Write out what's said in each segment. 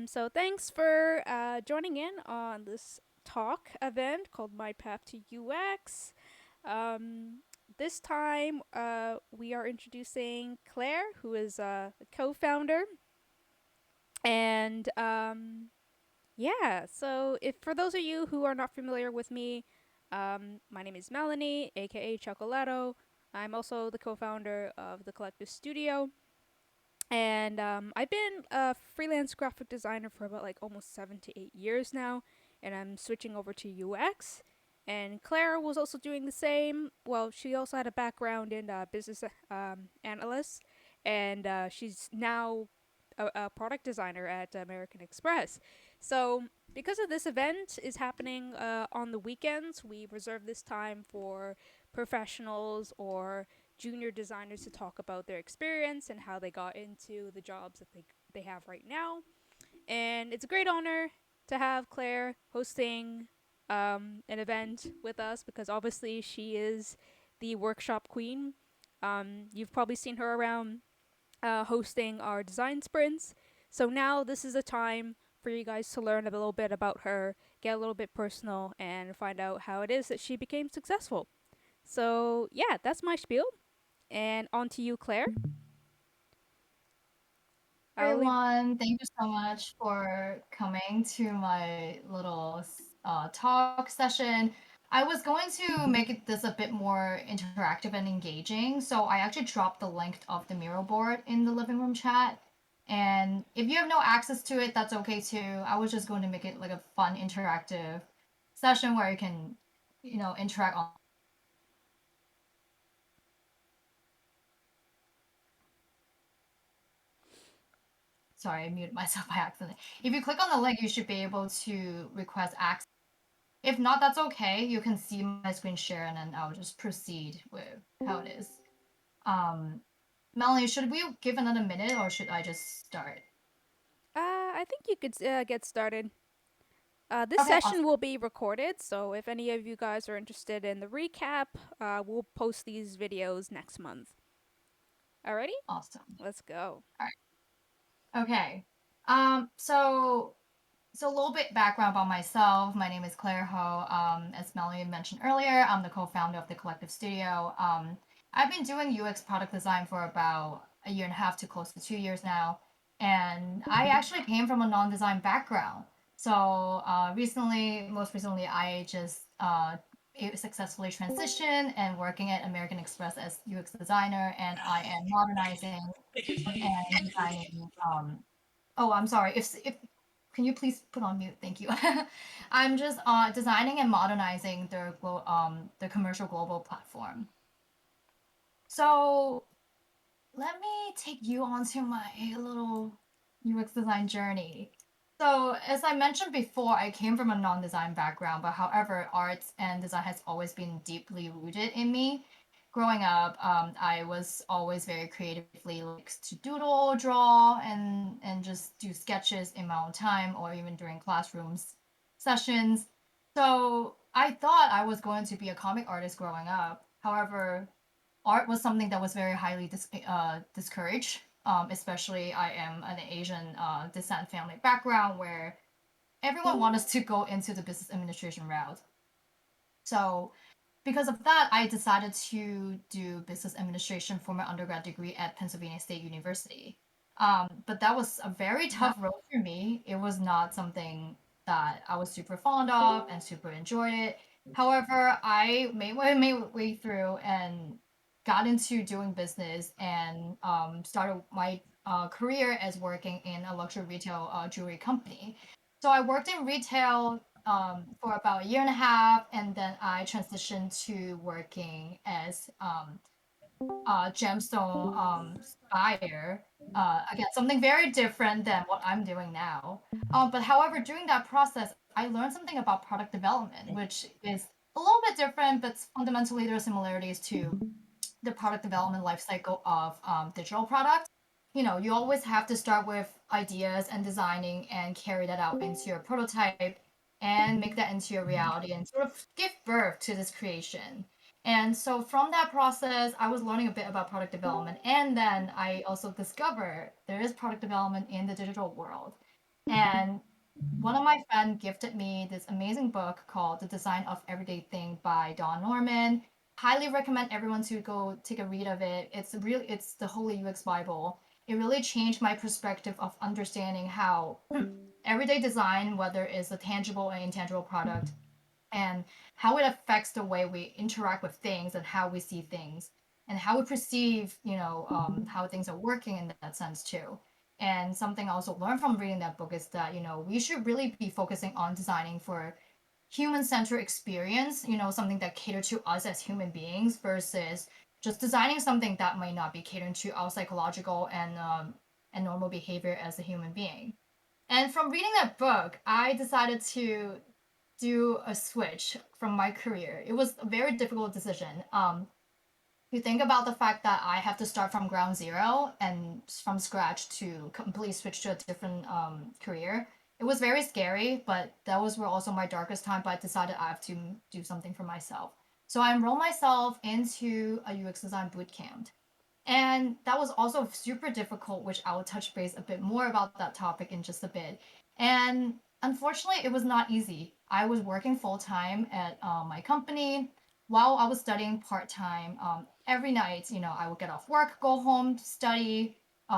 So thanks for joining in on this talk event called My Path to UX. This time, we are introducing Claire, who is the co-founder, and yeah. So if for those of you who are not familiar with me, my name is Melanie, aka Chocolato. I'm also the co-founder of the Collective Studio. And I've been a freelance graphic designer for about like almost 7 to 8 years now, and I'm switching over to UX. And Claire was also doing the same. Well, she also had a background in business analyst, and she's now a product designer at American Express. So, because of this event is happening on the weekends, we reserve this time for professionals or junior designers to talk about their experience and how they got into the jobs that they have right now. And it's a great honor to have Claire hosting an event with us because obviously she is the workshop queen. You've probably seen her around hosting our design sprints. So now this is a time for you guys to learn a little bit about her, get a little bit personal, and find out how it is that she became successful. So, yeah, that's my spiel. And on to you, Claire. I'll leave. Everyone, thank you so much for coming to my little talk session. I was going to make this a bit more interactive and engaging, so I actually dropped the link of the mural board in the living room chat. And if you have no access to it, that's okay too. I was just going to make it like a fun, interactive session where you can, interact on. Sorry, I muted myself by accident. If you click on the link, you should be able to request access. If not, that's okay. You can see my screen share and then I'll just proceed with how it is. Um, Melanie, should we give another minute or should I just start? I think you could get started. This Okay, session awesome. will be recorded, so if any of you guys are interested in the recap, we'll post these videos next month. Alrighty, Awesome. let's go. All right. Okay. So a little bit background about myself. My name is Claire Ho. As Melanie mentioned earlier, I'm the co-founder of the Collective Studio. I've been doing UX product design for about a year and a half to close to 2 years now. And I actually came from a non-design background. So most recently, I just successfully transitioned and working at American Express as UX designer, and I am modernizing and designing. Oh, I'm sorry. If can you please put on mute? Thank you. I'm just designing and modernizing the commercial global platform. So let me take you onto my little UX design journey. So as I mentioned before, I came from a non-design background, but however, arts and design has always been deeply rooted in me. Growing up, I was always very creatively likes to doodle, draw, and just do sketches in my own time or even during classrooms sessions. So I thought I was going to be a comic artist growing up. However, art was something that was very highly discouraged. Especially, I am an Asian descent family background where everyone wants us to go into the business administration route. So, because of that, I decided to do business administration for my undergrad degree at Pennsylvania State University. But that was a very tough road for me. It was not something that I was super fond of and super enjoyed it. However, I made my way through and got into doing business and started my career as working in a luxury retail jewelry company. So I worked in retail for about a year and a half, and then I transitioned to working as gemstone buyer. Again, something very different than what I'm doing now. But however, during that process, I learned something about product development, which is a little bit different, but fundamentally there are similarities to the product development lifecycle of digital products. You always have to start with ideas and designing and carry that out into your prototype and make that into your reality and sort of give birth to this creation. And so from that process, I was learning a bit about product development. And then I also discovered there is product development in the digital world. And one of my friends gifted me this amazing book called The Design of Everyday Thing by Don Norman. Highly recommend everyone to go take a read of it. It's the Holy UX Bible. It really changed my perspective of understanding how everyday design, whether it's a tangible or intangible product, and how it affects the way we interact with things and how we see things and how we perceive, how things are working in that sense too. And something I also learned from reading that book is that, we should really be focusing on designing for human-centered experience, something that cater to us as human beings versus just designing something that might not be catering to our psychological and normal behavior as a human being. And from reading that book, I decided to do a switch from my career. It was a very difficult decision. You think about the fact that I have to start from ground zero and from scratch to completely switch to a different career. It was very scary, but that was where also my darkest time. But I decided I have to do something for myself. So I enrolled myself into a UX design bootcamp. And that was also super difficult, which I will touch base a bit more about that topic in just a bit. And unfortunately, it was not easy. I was working full time at my company while I was studying part time. Every night, I would get off work, go home, study,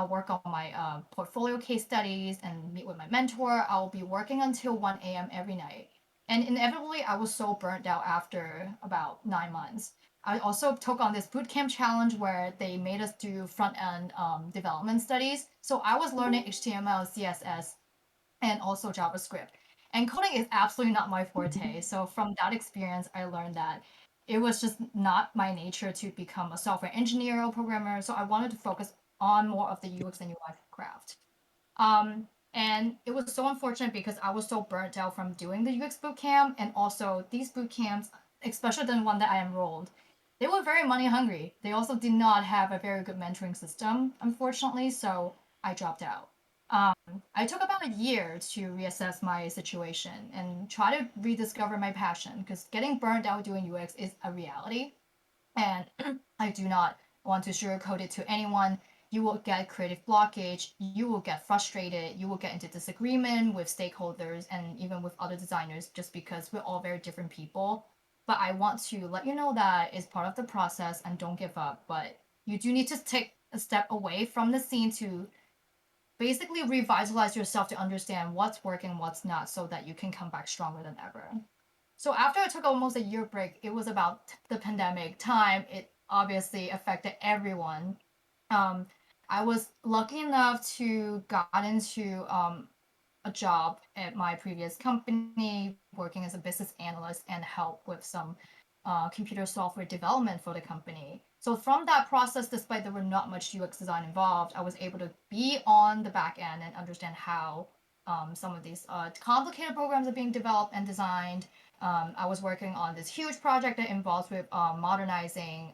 work on my portfolio case studies, and meet with my mentor. I will be working until 1 a.m. every night. And inevitably, I was so burnt out after about 9 months. I also took on this bootcamp challenge where they made us do front end development studies. So I was learning HTML, CSS, and also JavaScript. And coding is absolutely not my forte. So from that experience, I learned that it was just not my nature to become a software engineer or programmer. So I wanted to focus on more of the UX and UI craft. And it was so unfortunate because I was so burnt out from doing the UX boot camp, and also these boot camps, especially the one that I enrolled, they were very money hungry. They also did not have a very good mentoring system, unfortunately, so I dropped out. I took about a year to reassess my situation and try to rediscover my passion because getting burnt out doing UX is a reality. And I do not want to sugarcoat it to anyone. You will get creative blockage, you will get frustrated, you will get into disagreement with stakeholders and even with other designers just because we're all very different people. But I want to let you know that it's part of the process and don't give up. But you do need to take a step away from the scene to basically revitalize yourself to understand what's working, what's not, so that you can come back stronger than ever. So after I took almost a year break, it was about the pandemic time. It obviously affected everyone. Um, I was lucky enough to got into a job at my previous company, working as a business analyst and help with some computer software development for the company. So from that process, despite there were not much UX design involved, I was able to be on the back end and understand how some of these complicated programs are being developed and designed. I was working on this huge project that involves with modernizing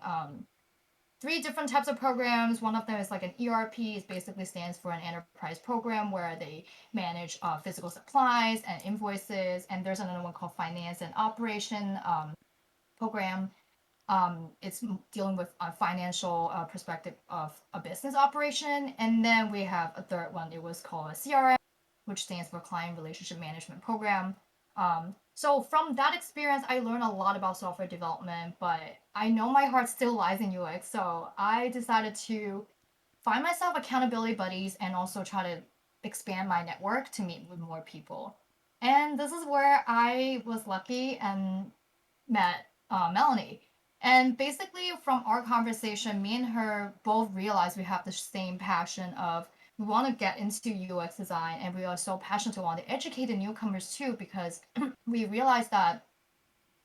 three different types of programs. One of them is like an ERP. It basically stands for an enterprise program where they manage physical supplies and invoices. And there's another one called finance and operation program. It's dealing with a financial perspective of a business operation. And then we have a third one. It was called a CRM, which stands for Client Relationship Management Program. So from that experience, I learned a lot about software development, but I know my heart still lies in UX. So I decided to find myself accountability buddies and also try to expand my network to meet with more people. And this is where I was lucky and met Melanie. And basically, from our conversation, me and her both realized we have the same passion of we want to get into UX design, and we are so passionate to want to educate the newcomers too, because we realized that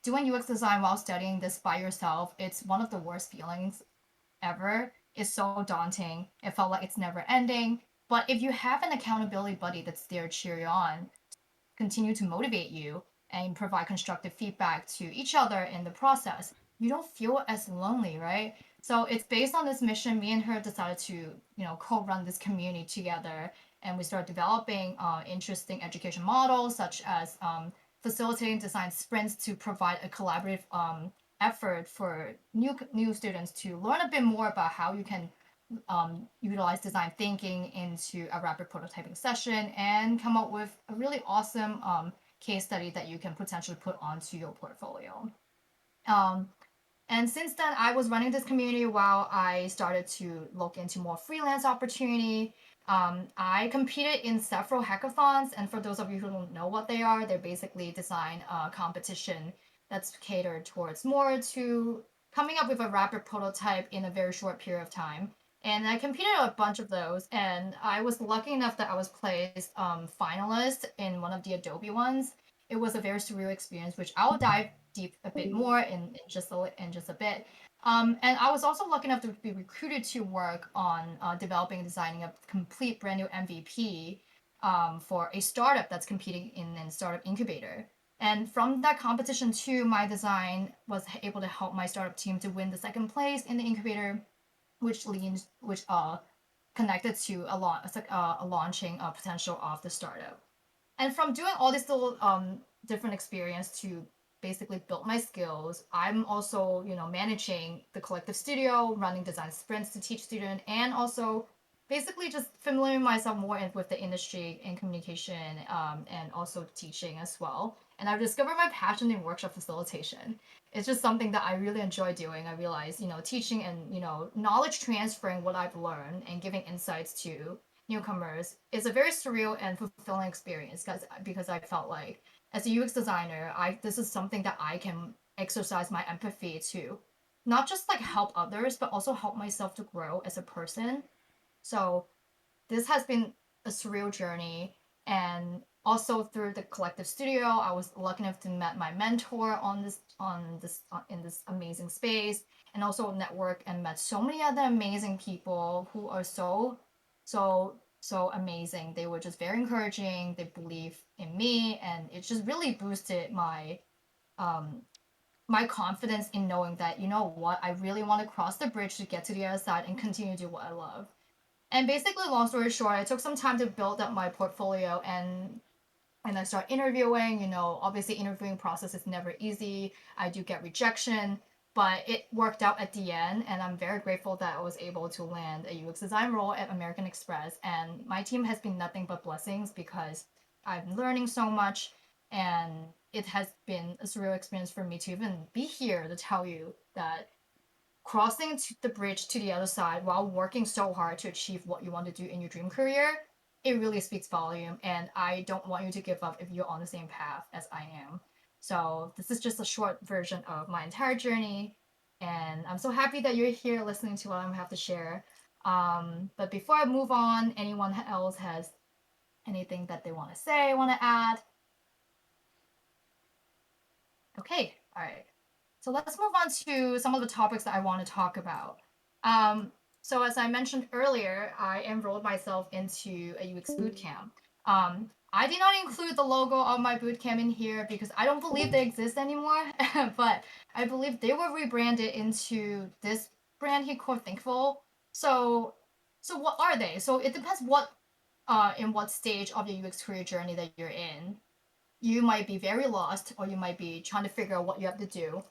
doing UX design while studying this by yourself, it's one of the worst feelings ever. It's so daunting. It felt like it's never ending. But if you have an accountability buddy that's there to cheer you on, continue to motivate you and provide constructive feedback to each other in the process, you don't feel as lonely, right? So it's based on this mission. Me and her decided to, co-run this community together, and we started developing interesting education models such as facilitating design sprints to provide a collaborative effort for new students to learn a bit more about how you can utilize design thinking into a rapid prototyping session and come up with a really awesome case study that you can potentially put onto your portfolio. Um, and since then, I was running this community while I started to look into more freelance opportunity. I competed in several hackathons, and for those of you who don't know what they are, they're basically design competition that's catered towards more to coming up with a rapid prototype in a very short period of time. And I competed at a bunch of those, and I was lucky enough that I was placed finalist in one of the Adobe ones. It was a very surreal experience, which I'll dive deep a bit more in just a bit. And I was also lucky enough to be recruited to work on developing and designing a complete brand new MVP for a startup that's competing in a startup incubator. And from that competition too, my design was able to help my startup team to win the second place in the incubator, which connected to a launching potential of the startup. And from doing all these little different experience to basically build my skills, I'm also managing the collective studio, running design sprints to teach students, and also basically just familiarizing myself more with the industry and communication, and also teaching as well. And I've discovered my passion in workshop facilitation. It's just something that I really enjoy doing. I realize, teaching and, knowledge transferring what I've learned and giving insights to newcomers is a very surreal and fulfilling experience because I felt like as a UX designer, I this is something that I can exercise my empathy to not just like help others but also help myself to grow as a person. So this has been a surreal journey, and also through the collective studio I was lucky enough to meet my mentor in this amazing space, and also network and met so many other amazing people who are so amazing. They were just very encouraging, they believe in me, and it just really boosted um my confidence in knowing that, what, I really want to cross the bridge to get to the other side and continue to do what I love. And basically, long story short, I took some time to build up my portfolio, and I start interviewing. Obviously, interviewing process is never easy. I do get rejection, but it worked out at the end, and I'm very grateful that I was able to land a UX design role at American Express. And my team has been nothing but blessings because I'm learning so much, and it has been a surreal experience for me to even be here to tell you that crossing the bridge to the other side while working so hard to achieve what you want to do in your dream career, it really speaks volume. And I don't want you to give up if you're on the same path as I am. So this is just a short version of my entire journey. And I'm so happy that you're here listening to what I have to share. But before I move on, anyone else has anything that they want to say, want to add? Okay, all right. So let's move on to some of the topics that I want to talk about. Um, so as I mentioned earlier, I enrolled myself into a UX bootcamp. I did not include the logo of my bootcamp in here because I don't believe they exist anymore, but I believe they were rebranded into this brand here called Thinkful. So, so what are they? So it depends in what stage of your UX career journey that you're in. You might be very lost, or you might be trying to figure out what you have to do.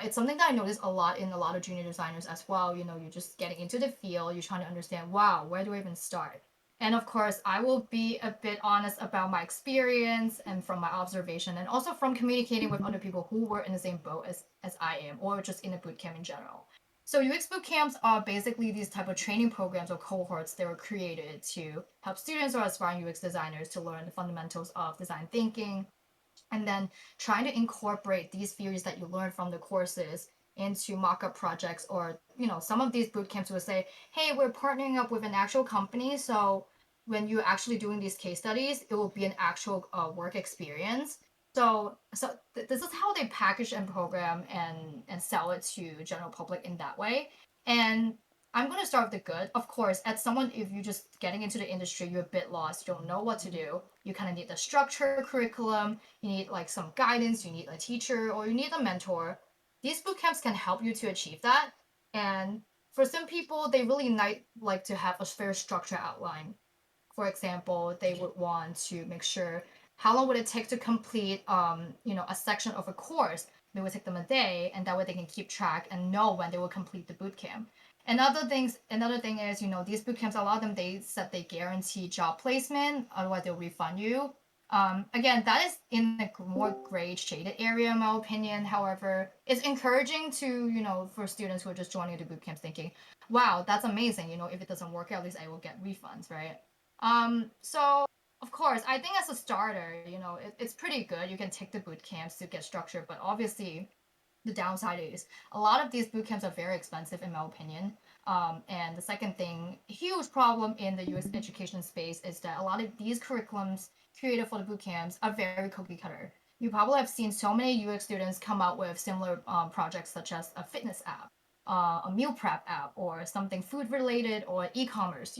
It's something that I notice a lot in a lot of junior designers as well. You're just getting into the field, you're trying to understand, wow, where do I even start? And of course, I will be a bit honest about my experience and from my observation, and also from communicating with other people who were in the same boat as I am, or just in a boot camp in general. So UX boot camps are basically these type of training programs or cohorts that were created to help students or aspiring UX designers to learn the fundamentals of design thinking, and then trying to incorporate these theories that you learn from the courses into mock-up projects. Or some of these boot camps will say, hey, we're partnering up with an actual company, so when you're actually doing these case studies, it will be an actual work experience. So this is how they package and program and sell it to general public in that way. And I'm going to start with the good. Of course, as someone, if you're just getting into the industry, you're a bit lost, you don't know what to do, you kind of need the structure, curriculum, you need like some guidance, you need a teacher, or you need a mentor. These boot camps can help you to achieve that. And for some people, they really like to have a fair structure outline. For example, they would want to make sure how long would it take to complete a section of a course. Maybe it would take them a day, and that way they can keep track and know when they will complete the boot camp. Another thing is, these boot camps, a lot of them they said they guarantee job placement, otherwise they'll refund you. Again, that is in a more grade shaded area, in my opinion. However, it's encouraging to, for students who are just joining the boot camps thinking, wow, that's amazing. If it doesn't work, at least I will get refunds, right? So of course, I think as a starter, it's pretty good. You can take the boot camps to get structure, but obviously the downside is a lot of these boot camps are very expensive, in my opinion. And the second thing, huge problem in the UX education space is that a lot of these curriculums created for the boot camps are very cookie cutter. You probably have seen so many UX students come out with similar projects, such as a fitness app, a meal prep app, or something food related, or e-commerce.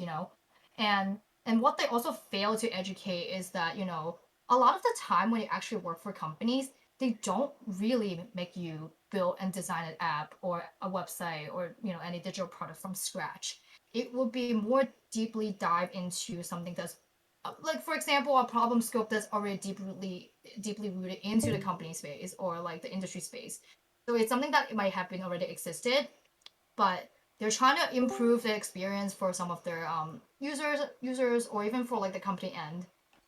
And what they also fail to educate is that a lot of the time when you actually work for companies, they don't really make you build and design an app or a website or any digital product from scratch. It will be more deeply dive into something that's like, for example, a problem scope that's already deeply rooted into the company space or like the industry space. So it's something that might have been already existed, but they're trying to improve the experience for some of their users or even for like the company end.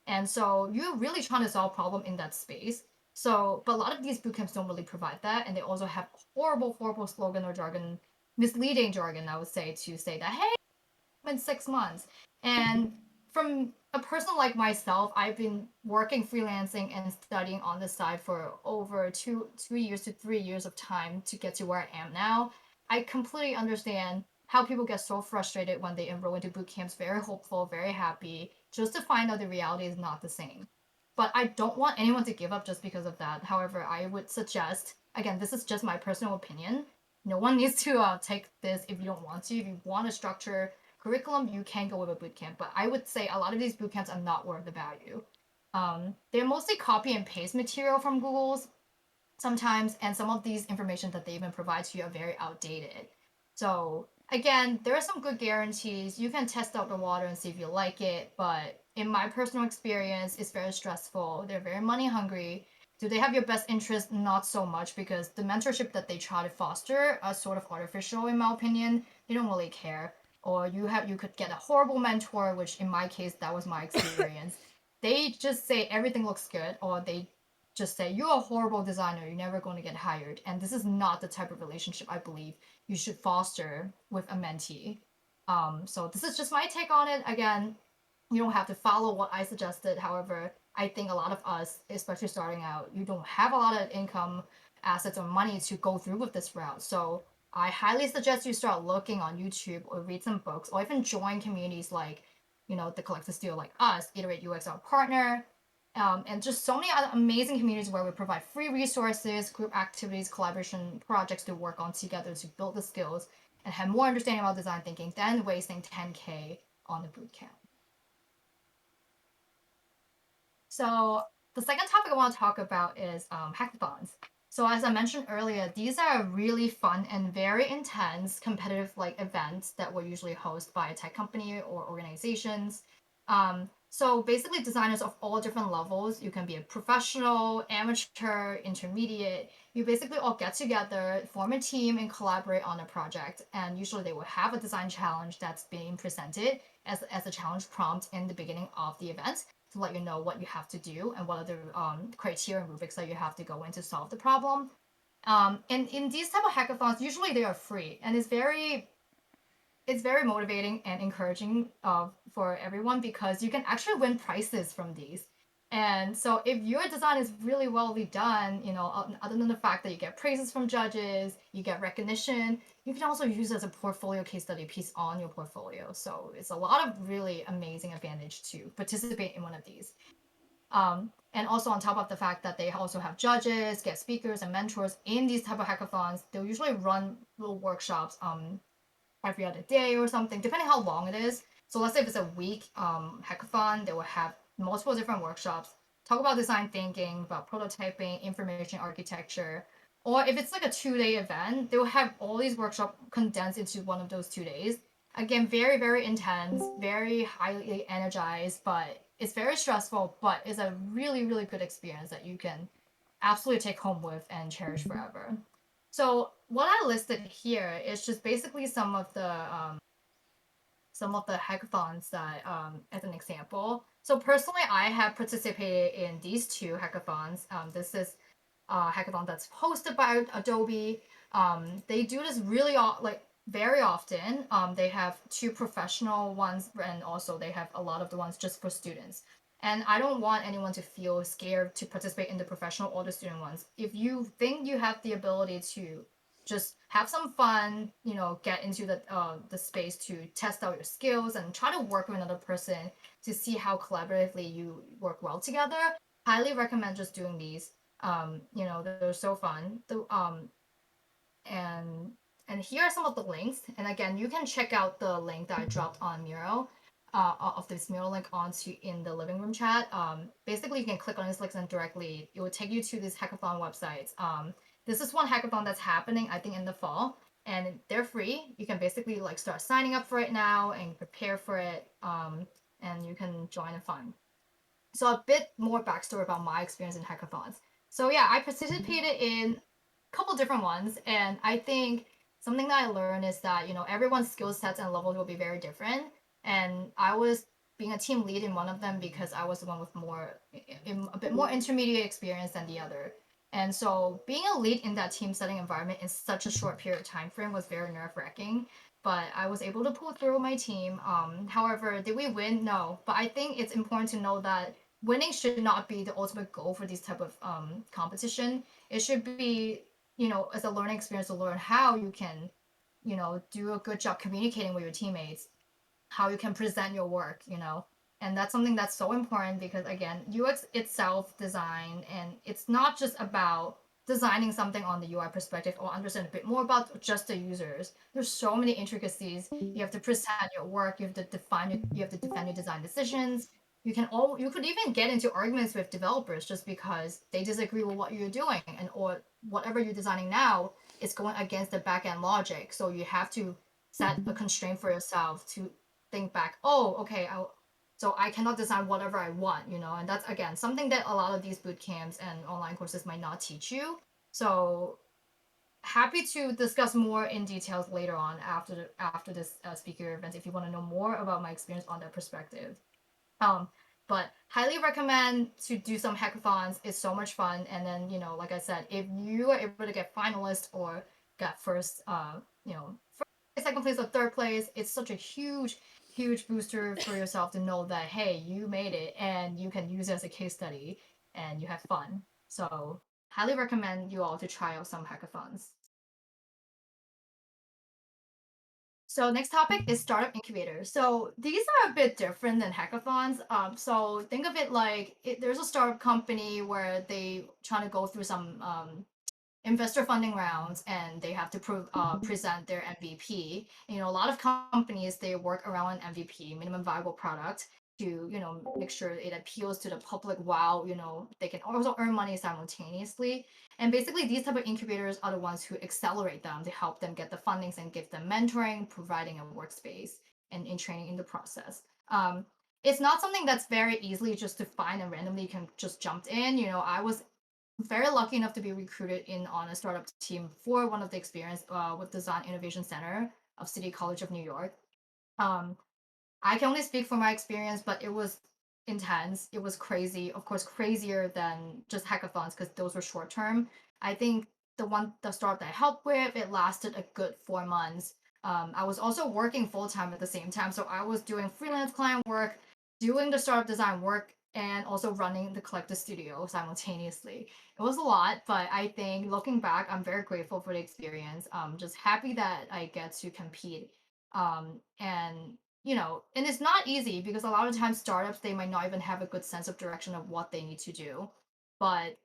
And so you're really trying to solve problem in that space. So, but a lot of these bootcamps don't really provide that, and they also have horrible slogan or jargon, misleading jargon, I would say, to say that hey, in 6 months. And from a person like myself, I've been working freelancing and studying on the side for over 2 years to 3 years of time to get to where I am now. I completely understand how people get so frustrated when they enroll into boot camps, very hopeful, very happy, just to find out the reality is not the same. But I don't want anyone to give up just because of that. However, I would suggest, again, this is just my personal opinion. No one needs to take this if you don't want to. If you want to structure curriculum, you can go with a boot camp. But I would say a lot of these boot camps are not worth the value. They're mostly copy and paste material from Google's sometimes, and some of these information that they even provide to you are very outdated. So again, there are some good guarantees. You can test out the water and see if you like it, but in my personal experience, it's very stressful. They're very money hungry. Do they have your best interest? Not so much, because the mentorship that they try to foster are sort of artificial, in my opinion. They don't really care. Or you could get a horrible mentor, which in my case that was my experience. They just say everything looks good, or they just say you're a horrible designer, you're never going to get hired. And this is not the type of relationship I believe you should foster with a mentee. So this is just my take on it. Again, you don't have to follow what I suggested. However, I think a lot of us, especially starting out, you don't have a lot of income, assets, or money to go through with this route. So I highly suggest you start looking on YouTube or read some books or even join communities like, the Collective Studio like us, Iterate UX, our partner, and just so many other amazing communities where we provide free resources, group activities, collaboration projects to work on together to build the skills and have more understanding about design thinking than wasting 10K on the bootcamp. So the second topic I want to talk about is hackathons. So as I mentioned earlier, these are really fun and very intense competitive like events that were usually hosted by a tech company or organizations. So basically, designers of all different levels. You can be a professional, amateur, intermediate. You basically all get together, form a team, and collaborate on a project. And usually, they will have a design challenge that's being presented as a challenge prompt in the beginning of the event to let you know what you have to do and what are the criteria and rubrics that you have to go in to solve the problem. And in these type of hackathons, usually they are free, and it's very motivating and encouraging for everyone because you can actually win prizes from these. And so if your design is really well done, other than the fact that you get praises from judges, you get recognition, you can also use it as a portfolio case study piece on your portfolio. So it's a lot of really amazing advantage to participate in one of these. And also on top of the fact that they also have judges, guest speakers, and mentors in these type of hackathons, they'll usually run little workshops every other day or something, depending how long it is. So let's say if it's a week hackathon, they will have multiple different workshops, talk about design thinking, about prototyping, information architecture. Or if it's like a 2 day event, they will have all these workshops condensed into one of those 2 days. Again, very, very intense, very highly energized, but it's very stressful, but it's a really, really good experience that you can absolutely take home with and cherish forever. So what I listed here is just basically some of the hackathons that as an example. So personally, I have participated in these two hackathons. This is a hackathon that's hosted by Adobe. They do this really like very often. They have two professional ones, and also they have a lot of the ones just for students. And I don't want anyone to feel scared to participate in the professional or the student ones. If you think you have the ability to just have some fun, get into the space to test out your skills and try to work with another person to see how collaboratively you work well together. Highly recommend just doing these. They're so fun. And and here are some of the links. And again, you can check out the link that I dropped on Miro, of this Miro link onto in the living room chat. Basically, you can click on this link and directly it will take you to these hackathon websites. This is one hackathon that's happening, I think, in the fall, and they're free. You can basically like start signing up for it now and prepare for it. And you can join and fun. So a bit more backstory about my experience in hackathons. So yeah, I participated in a couple different ones, and I think something that I learned is that everyone's skill sets and levels will be very different. And I was being a team lead in one of them because I was the one with a bit more intermediate experience than the other. And so being a lead in that team setting environment in such a short period of time frame was very nerve wracking, but I was able to pull through my team. However, did we win? No. But I think it's important to know that winning should not be the ultimate goal for these type of competition. It should be, as a learning experience to learn how you can, do a good job communicating with your teammates, how you can present your work, and that's something that's so important because again, UX itself design, and it's not just about designing something on the UI perspective or understand a bit more about just the users. There's so many intricacies. You have to present your work, you have to defend your design decisions. You could even get into arguments with developers just because they disagree with what you're doing, and or whatever you're designing now is going against the back end logic. So you have to set a constraint for yourself to think back, oh, okay, so I cannot design whatever I want, and that's again something that a lot of these boot camps and online courses might not teach you. So happy to discuss more in details later on after this speaker event if you want to know more about my experience on that perspective. Um, but highly recommend to do some hackathons. It's so much fun. And then, like I said, if you are able to get finalist or get first, first, second place or third place, it's such a huge, huge booster for yourself to know that, hey, you made it and you can use it as a case study and you have fun. So highly recommend you all to try out some hackathons. So next topic is startup incubators. So these are a bit different than hackathons. So think of it like there's a startup company where they trying to go through some investor funding rounds and they have to present their MVP. A lot of companies they work around an MVP, minimum viable product, to make sure it appeals to the public while they can also earn money simultaneously. And basically, these type of incubators are the ones who accelerate them to help them get the fundings and give them mentoring, providing a workspace, and in training in the process. It's not something that's very easily just to find and randomly you can just jump in. I was very lucky enough to be recruited in on a startup team for one of the experience with Design Innovation Center of City College of New York. Um, I can only speak from my experience, but it was intense. It was crazy. Of course, crazier than just hackathons because those were short term. I think the startup that I helped with, it lasted a good 4 months. I was also working full time at the same time, so I was doing freelance client work, doing the startup design work, and also running the collective studio simultaneously. It was a lot, but I think looking back, I'm very grateful for the experience. Just happy that I get to compete. And and it's not easy because a lot of times startups they might not even have a good sense of direction of what they need to do. But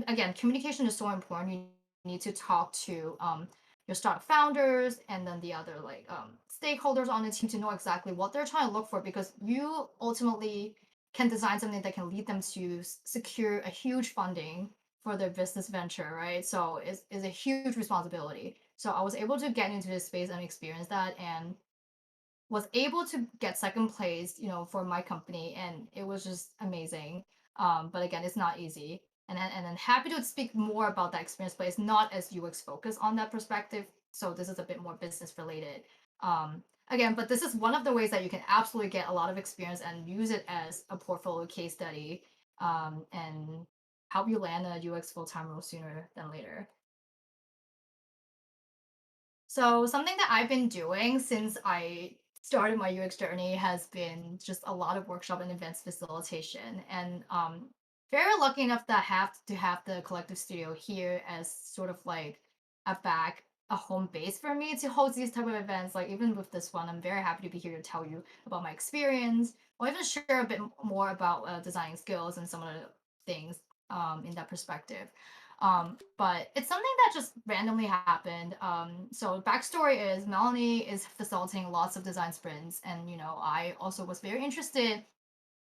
again, communication is so important. You need to talk to your startup founders and then the other like stakeholders on the team to know exactly what they're trying to look for because you ultimately can design something that can lead them to secure a huge funding for their business venture, right? So it's a huge responsibility. So I was able to get into this space and experience that and was able to get second place, for my company, and it was just amazing. But again, it's not easy. And then happy to speak more about that experience, but it's not as UX focused on that perspective. So this is a bit more business related. Again, but this is one of the ways that you can absolutely get a lot of experience and use it as a portfolio case study, and help you land a UX full time role sooner than later. So something that I've been doing since I started my UX journey has been just a lot of workshop and events facilitation. And very lucky enough that I have to have the collective studio here as sort of like a home base for me to host these type of events. Like even with this one, I'm very happy to be here to tell you about my experience or even share a bit more about designing skills and some of the things in that perspective. But it's something that just randomly happened. So backstory is Melanie is facilitating lots of design sprints, and I also was very interested,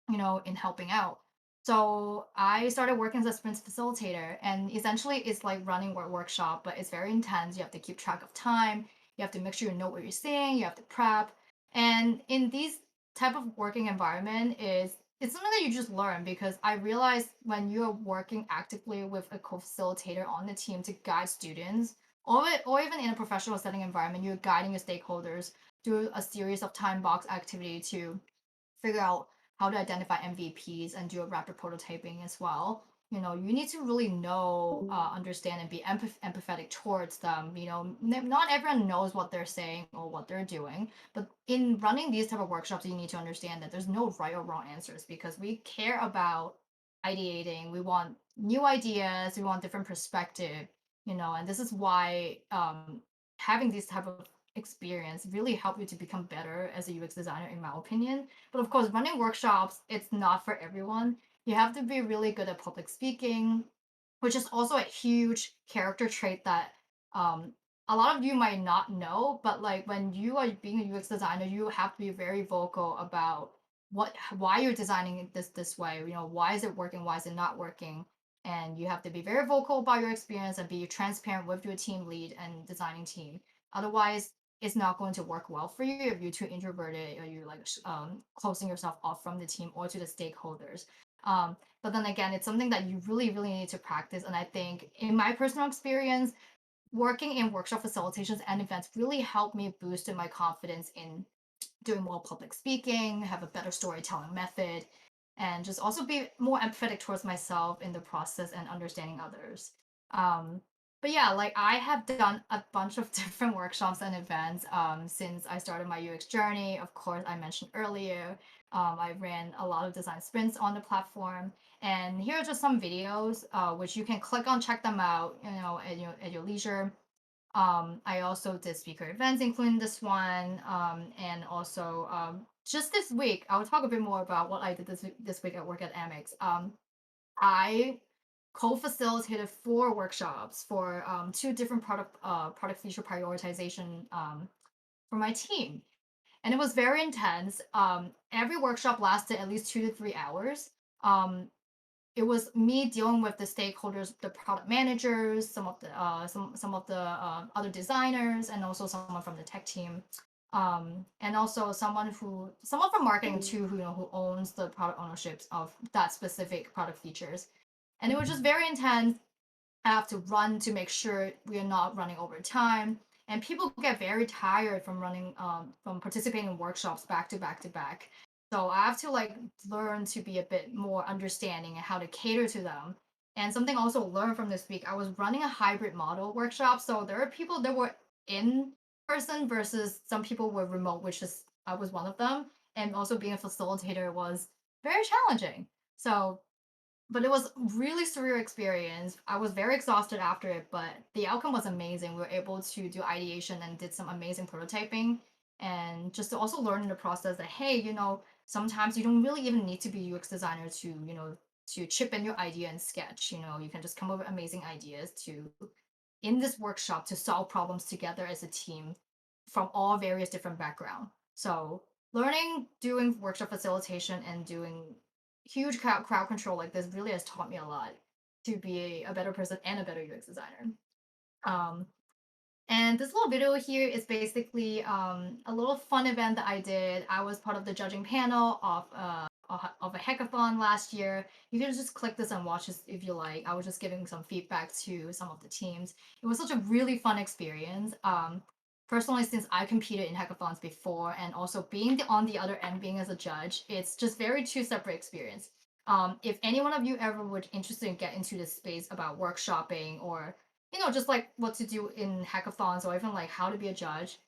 in helping out. So I started working as a sprint facilitator, and essentially it's like running a workshop, but it's very intense. You have to keep track of time. You have to make sure you know what you're saying. You have to prep, and in these type of working environment is it's something that you just learn because I realized when you're working actively with a co-facilitator on the team to guide students, or even in a professional setting environment, you're guiding your stakeholders through a series of time box activity to figure out how to identify MVPs and do a rapid prototyping as well. You need to really know, understand, and be empathetic towards them. Not everyone knows what they're saying or what they're doing, but in running these type of workshops, you need to understand that there's no right or wrong answers because we care about ideating. We want new ideas. We want different perspective. And this is why having these type of experience really help you to become better as a UX designer, in my opinion. But of course, running workshops, it's not for everyone. You have to be really good at public speaking, which is also a huge character trait that um, a lot of you might not know. But like when you are being a UX designer, you have to be very vocal about why you're designing it this way. Why is it working? Why is it not working? And you have to be very vocal about your experience and be transparent with your team lead and designing team. Otherwise, it's not going to work well for you if you're too introverted or you're like closing yourself off from the team or to the stakeholders. But then again, it's something that you really, really need to practice. And I think in my personal experience, working in workshop facilitations and events really helped me boost my confidence in doing more public speaking, have a better storytelling method, and just also be more empathetic towards myself in the process and understanding others. Um, but yeah, like I have done a bunch of different workshops and events since I started my UX journey. Of course, I mentioned earlier, I ran a lot of design sprints on the platform. And here are just some videos, which you can click on, check them out, at your leisure. I also did speaker events, including this one. And also just this week, I'll talk a bit more about what I did this week at work at Amex. I co-facilitated 4 workshops for two different product feature prioritization for my team, and it was very intense. Every workshop lasted at least 2 to 3 hours. Um, it was me dealing with the stakeholders, the product managers, some of the other designers, and also someone from the tech team, and also someone from marketing too, who owns the product ownerships of that specific product features. And it was just very intense. I have to run to make sure we are not running over time. And people get very tired from participating in workshops back to back to back. So I have to like learn to be a bit more understanding and how to cater to them. And something also learned from this week, I was running a hybrid model workshop. So there are people that were in person versus some people were remote, which is I was one of them. And also being a facilitator was very challenging. So but it was really surreal experience. I was very exhausted after it, but the outcome was amazing. We were able to do ideation and did some amazing prototyping, and just to also learn in the process that hey, sometimes you don't really even need to be UX designer to to chip in your idea and sketch. You can just come up with amazing ideas to in this workshop to solve problems together as a team from all various different background. So learning doing workshop facilitation and doing huge crowd control like this really has taught me a lot to be a better person and a better UX designer. Um, and this little video here is basically a little fun event that I did. I was part of the judging panel of of a hackathon last year. You can just click this and watch this if you like. I was just giving some feedback to some of the teams. It was such a really fun experience. Personally, since I competed in hackathons before, and also being on the other end, being as a judge, it's just very two separate experience. If any one of you ever would interested in get into this space about workshopping or just like what to do in hackathons or even like how to be a judge,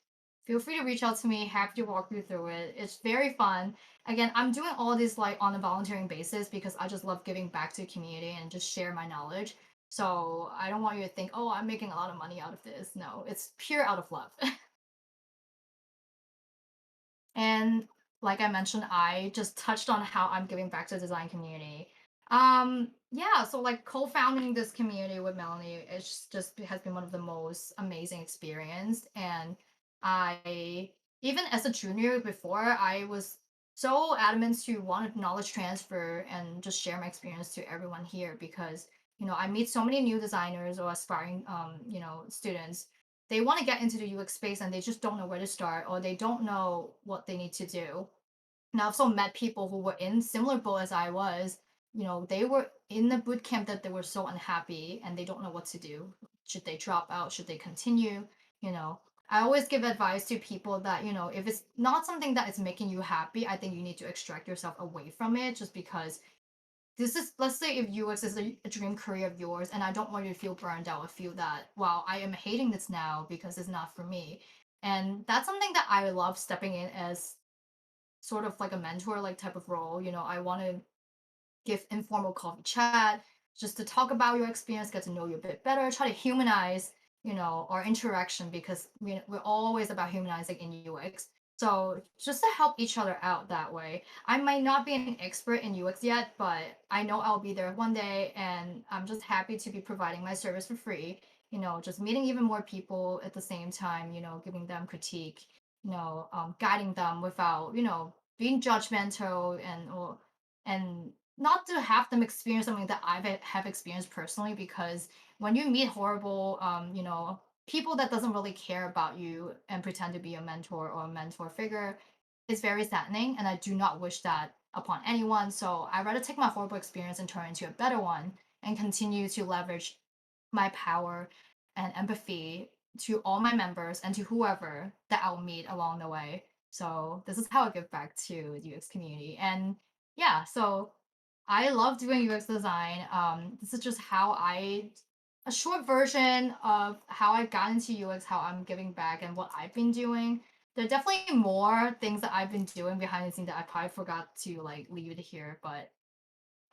feel free to reach out to me. Happy to walk you through it. It's very fun. Again, I'm doing all this like on a volunteering basis because I just love giving back to the community and just share my knowledge. So I don't want you to think, oh, I'm making a lot of money out of this. No, it's pure out of love. And like I mentioned, I just touched on how I'm giving back to the design community. Yeah, so like co-founding this community with Melanie, it's just has been one of the most amazing experience. And I even as a junior before, I was so adamant to want knowledge transfer and just share my experience to everyone here because I meet so many new designers or aspiring students. They want to get into the UX space and they just don't know where to start or they don't know what they need to do. And I also met people who were in similar boat as I was. They were in the boot camp that they were so unhappy and they don't know what to do. Should they drop out? Should they continue? You know, I always give advice to people that, if it's not something that is making you happy, I think you need to extract yourself away from it just because this is, let's say if UX is a dream career of yours and I don't want you to feel burned out or feel that, wow, I am hating this now because it's not for me. And that's something that I love stepping in as sort of like a mentor like type of role. I want to give informal coffee chat just to talk about your experience, get to know you a bit better, try to humanize, our interaction because we're always about humanizing in UX. So just to help each other out that way. I might not be an expert in UX yet, but I know I'll be there one day and I'm just happy to be providing my service for free. Just meeting even more people at the same time, giving them critique, guiding them without, being judgmental and not to have them experience something that have experienced personally because when you meet horrible people that doesn't really care about you and pretend to be a mentor or a mentor figure, it's very saddening and I do not wish that upon anyone. So I'd rather take my horrible experience and turn it into a better one and continue to leverage my power and empathy to all my members and to whoever that I'll meet along the way. So this is how I give back to the UX community. And yeah, so I love doing UX design. This is just a short version of how I got into UX, how I'm giving back, and what I've been doing. There are definitely more things that I've been doing behind the scenes that I probably forgot to like leave it here. But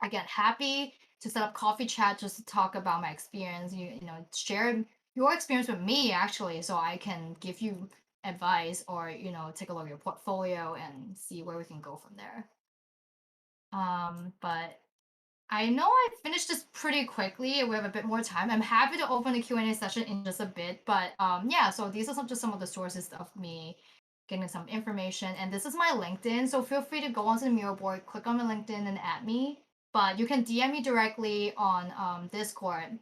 again, happy to set up coffee chat just to talk about my experience. Share your experience with me actually, so I can give you advice or take a look at your portfolio and see where we can go from there. But I know I finished this pretty quickly. We have a bit more time. I'm happy to open a Q&A session in just a bit, but yeah, so these are just some of the sources of me getting some information. And this is my LinkedIn, so feel free to go onto the mural board, click on my LinkedIn and add me. But you can DM me directly on Discord.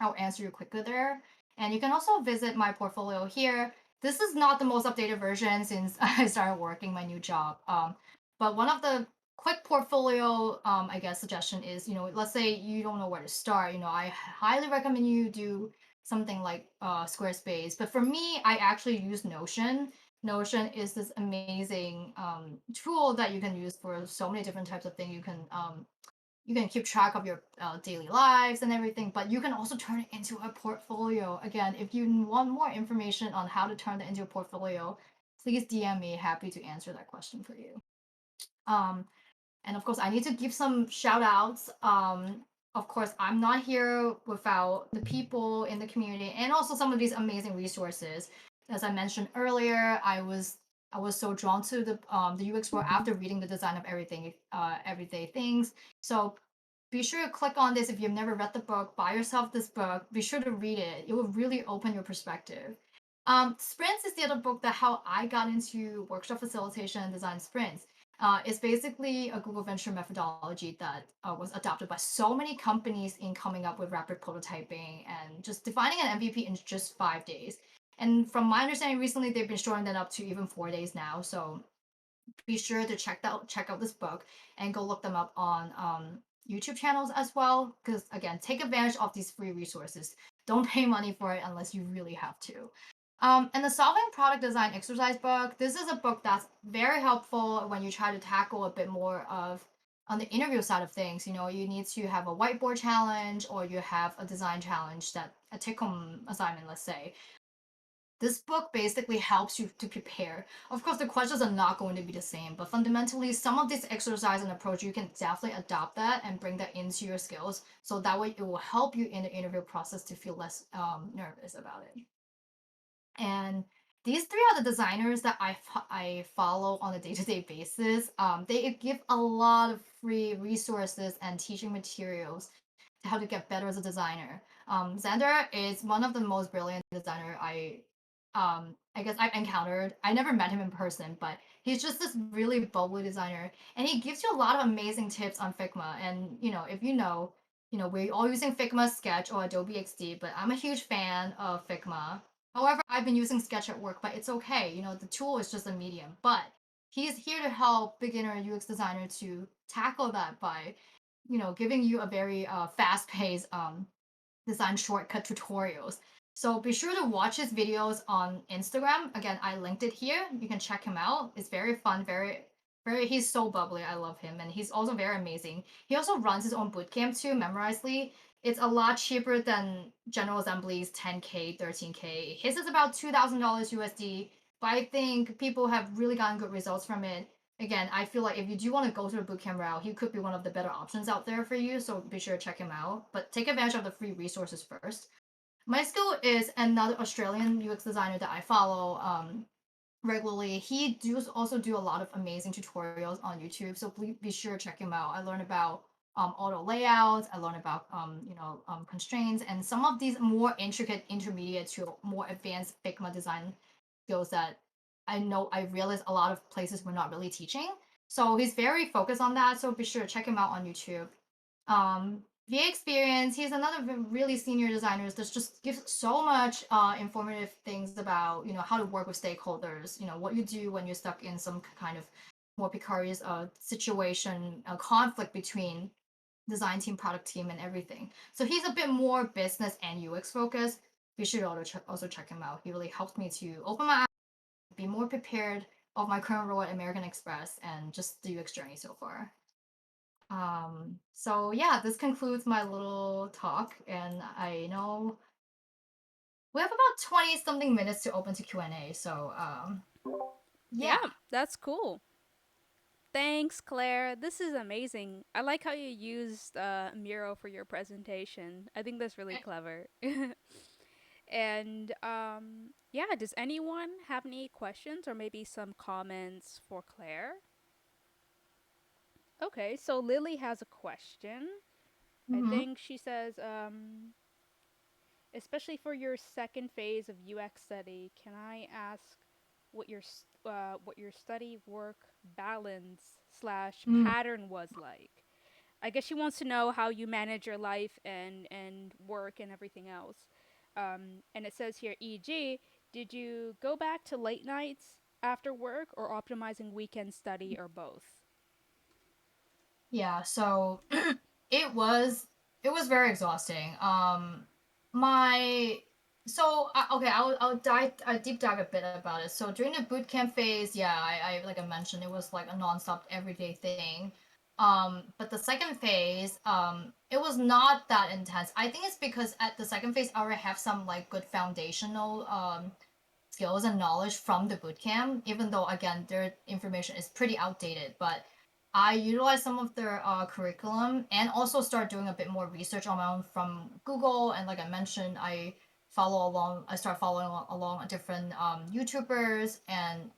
I'll answer you quickly there. And you can also visit my portfolio here. This is not the most updated version since I started working my new job. But one of the quick portfolio, I guess, suggestion is, let's say you don't know where to start. I highly recommend you do something like Squarespace. But for me, I actually use Notion. Notion is this amazing tool that you can use for so many different types of things. You can keep track of your daily lives and everything, but you can also turn it into a portfolio. Again, if you want more information on how to turn it into a portfolio, please DM me. Happy to answer that question for you. Um, and of course, I need to give some shout outs. Of course, I'm not here without the people in the community and also some of these amazing resources. As I mentioned earlier, I was so drawn to the UX world after reading the design of everything, everyday things. So be sure to click on this if you've never read the book. Buy yourself this book. Be sure to read it. It will really open your perspective. Sprints is the other book that how I got into workshop facilitation and design sprints. It's basically a Google Venture methodology that was adopted by so many companies in coming up with rapid prototyping and just defining an MVP in just 5 days. And from my understanding, recently they've been shortening that up to even 4 days now. So be sure to check out this book and go look them up on YouTube channels as well. Because again, take advantage of these free resources. Don't pay money for it unless you really have to. And the Solving Product Design Exercise book, this is a book that's very helpful when you try to tackle a bit more of on the interview side of things. You know, you need to have a whiteboard challenge or you have a design challenge, that a take home assignment, let's say. This book basically helps you to prepare. Of course, the questions are not going to be the same, but fundamentally, some of this exercise and approach, you can definitely adopt that and bring that into your skills. So that way, it will help you in the interview process to feel less nervous about it. And these three are the designers that I follow on a day-to-day basis. They give a lot of free resources and teaching materials to how to get better as a designer. Xander is one of the most brilliant designer I guess I've encountered. I never met him in person, but he's just this really bubbly designer, and he gives you a lot of amazing tips on Figma. And if we're all using Figma, Sketch, or Adobe XD, but I'm a huge fan of Figma. However, I've been using Sketch at work, but it's okay. The tool is just a medium. But he's here to help beginner UX designer to tackle that by, giving you a very fast-paced design shortcut tutorials. So be sure to watch his videos on Instagram. Again, I linked it here. You can check him out. It's very fun, very he's so bubbly. I love him. And he's also very amazing. He also runs his own bootcamp too, Memorizely. It's a lot cheaper than General Assembly's 10K, 13K. His is about $2,000 USD, but I think people have really gotten good results from it. Again, I feel like if you do want to go through the bootcamp route, he could be one of the better options out there for you. So be sure to check him out. But take advantage of the free resources first. My skill is another Australian UX designer that I follow regularly. He does also do a lot of amazing tutorials on YouTube, so please be sure to check him out. I learned about auto layouts. I learned about constraints and some of these more intricate, intermediate to more advanced Figma design skills that I realized a lot of places were not really teaching. So he's very focused on that. So be sure to check him out on YouTube. VA Experience, he's another really senior designer that just gives so much informative things about how to work with stakeholders, what you do when you're stuck in some kind of more precarious situation, a conflict between design team, product team, and everything. So he's a bit more business and UX focused. Be sure to also check him out. He really helped me to open my eyes, be more prepared of my current role at American Express and just the UX journey so far. So yeah, this concludes my little talk, and I know we have about 20 something minutes to open to Q&A. So Yeah, yeah. that's cool. Thanks, Claire. This is amazing. I like how you used Miro for your presentation. I think that's really clever. And yeah, does anyone have any questions or maybe some comments for Claire? Okay, so Lily has a question. I Mm-hmm. think she says, especially for your second phase of UX study, can I ask what your study work balance slash Mm. pattern was like? I guess she wants to know how you manage your life and work and everything else. And it says here, e.g., did you go back to late nights after work or optimizing weekend study or both? Yeah, so it was very exhausting. My so okay, I'll dive I deep dive a bit about it. So during the boot camp phase, yeah, I like I mentioned, it was like a nonstop everyday thing. But the second phase, it was not that intense. I think it's because at the second phase, I already have some like good foundational skills and knowledge from the bootcamp, even though again their information is pretty outdated. But I utilize some of their curriculum and also start doing a bit more research on my own from Google. And like I mentioned, I start following along different YouTubers and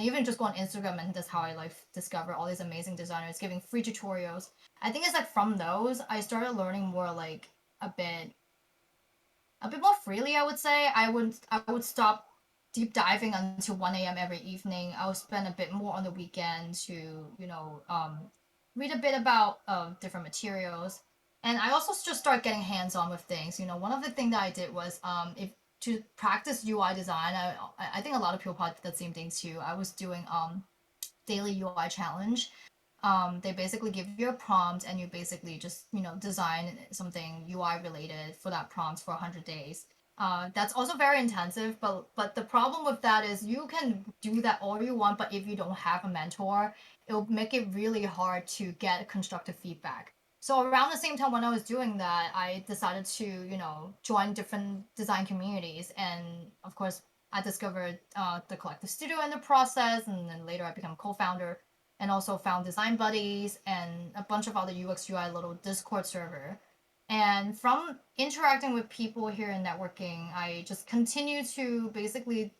even just go on Instagram, and that's how I like discover all these amazing designers giving free tutorials. I think it's like from those I started learning more like a bit a bit more freely. I would say I would stop deep diving until 1 a.m. every evening. I would spend a bit more on the weekend to read a bit about different materials, and I also just start getting hands on with things. One of the things that I did was if to practice UI design. I think a lot of people probably did the same thing too. I was doing daily UI challenge. They basically give you a prompt and you basically just design something UI related for that prompt for 100 days. That's also very intensive, but the problem with that is you can do that all you want, but if you don't have a mentor, it'll make it really hard to get constructive feedback. So around the same time when I was doing that, I decided to join different design communities, and of course I discovered the collective studio in the process, and then later I became co-founder and also found design buddies and a bunch of other UX UI little Discord server. And from interacting with people here in networking, I just continue to basically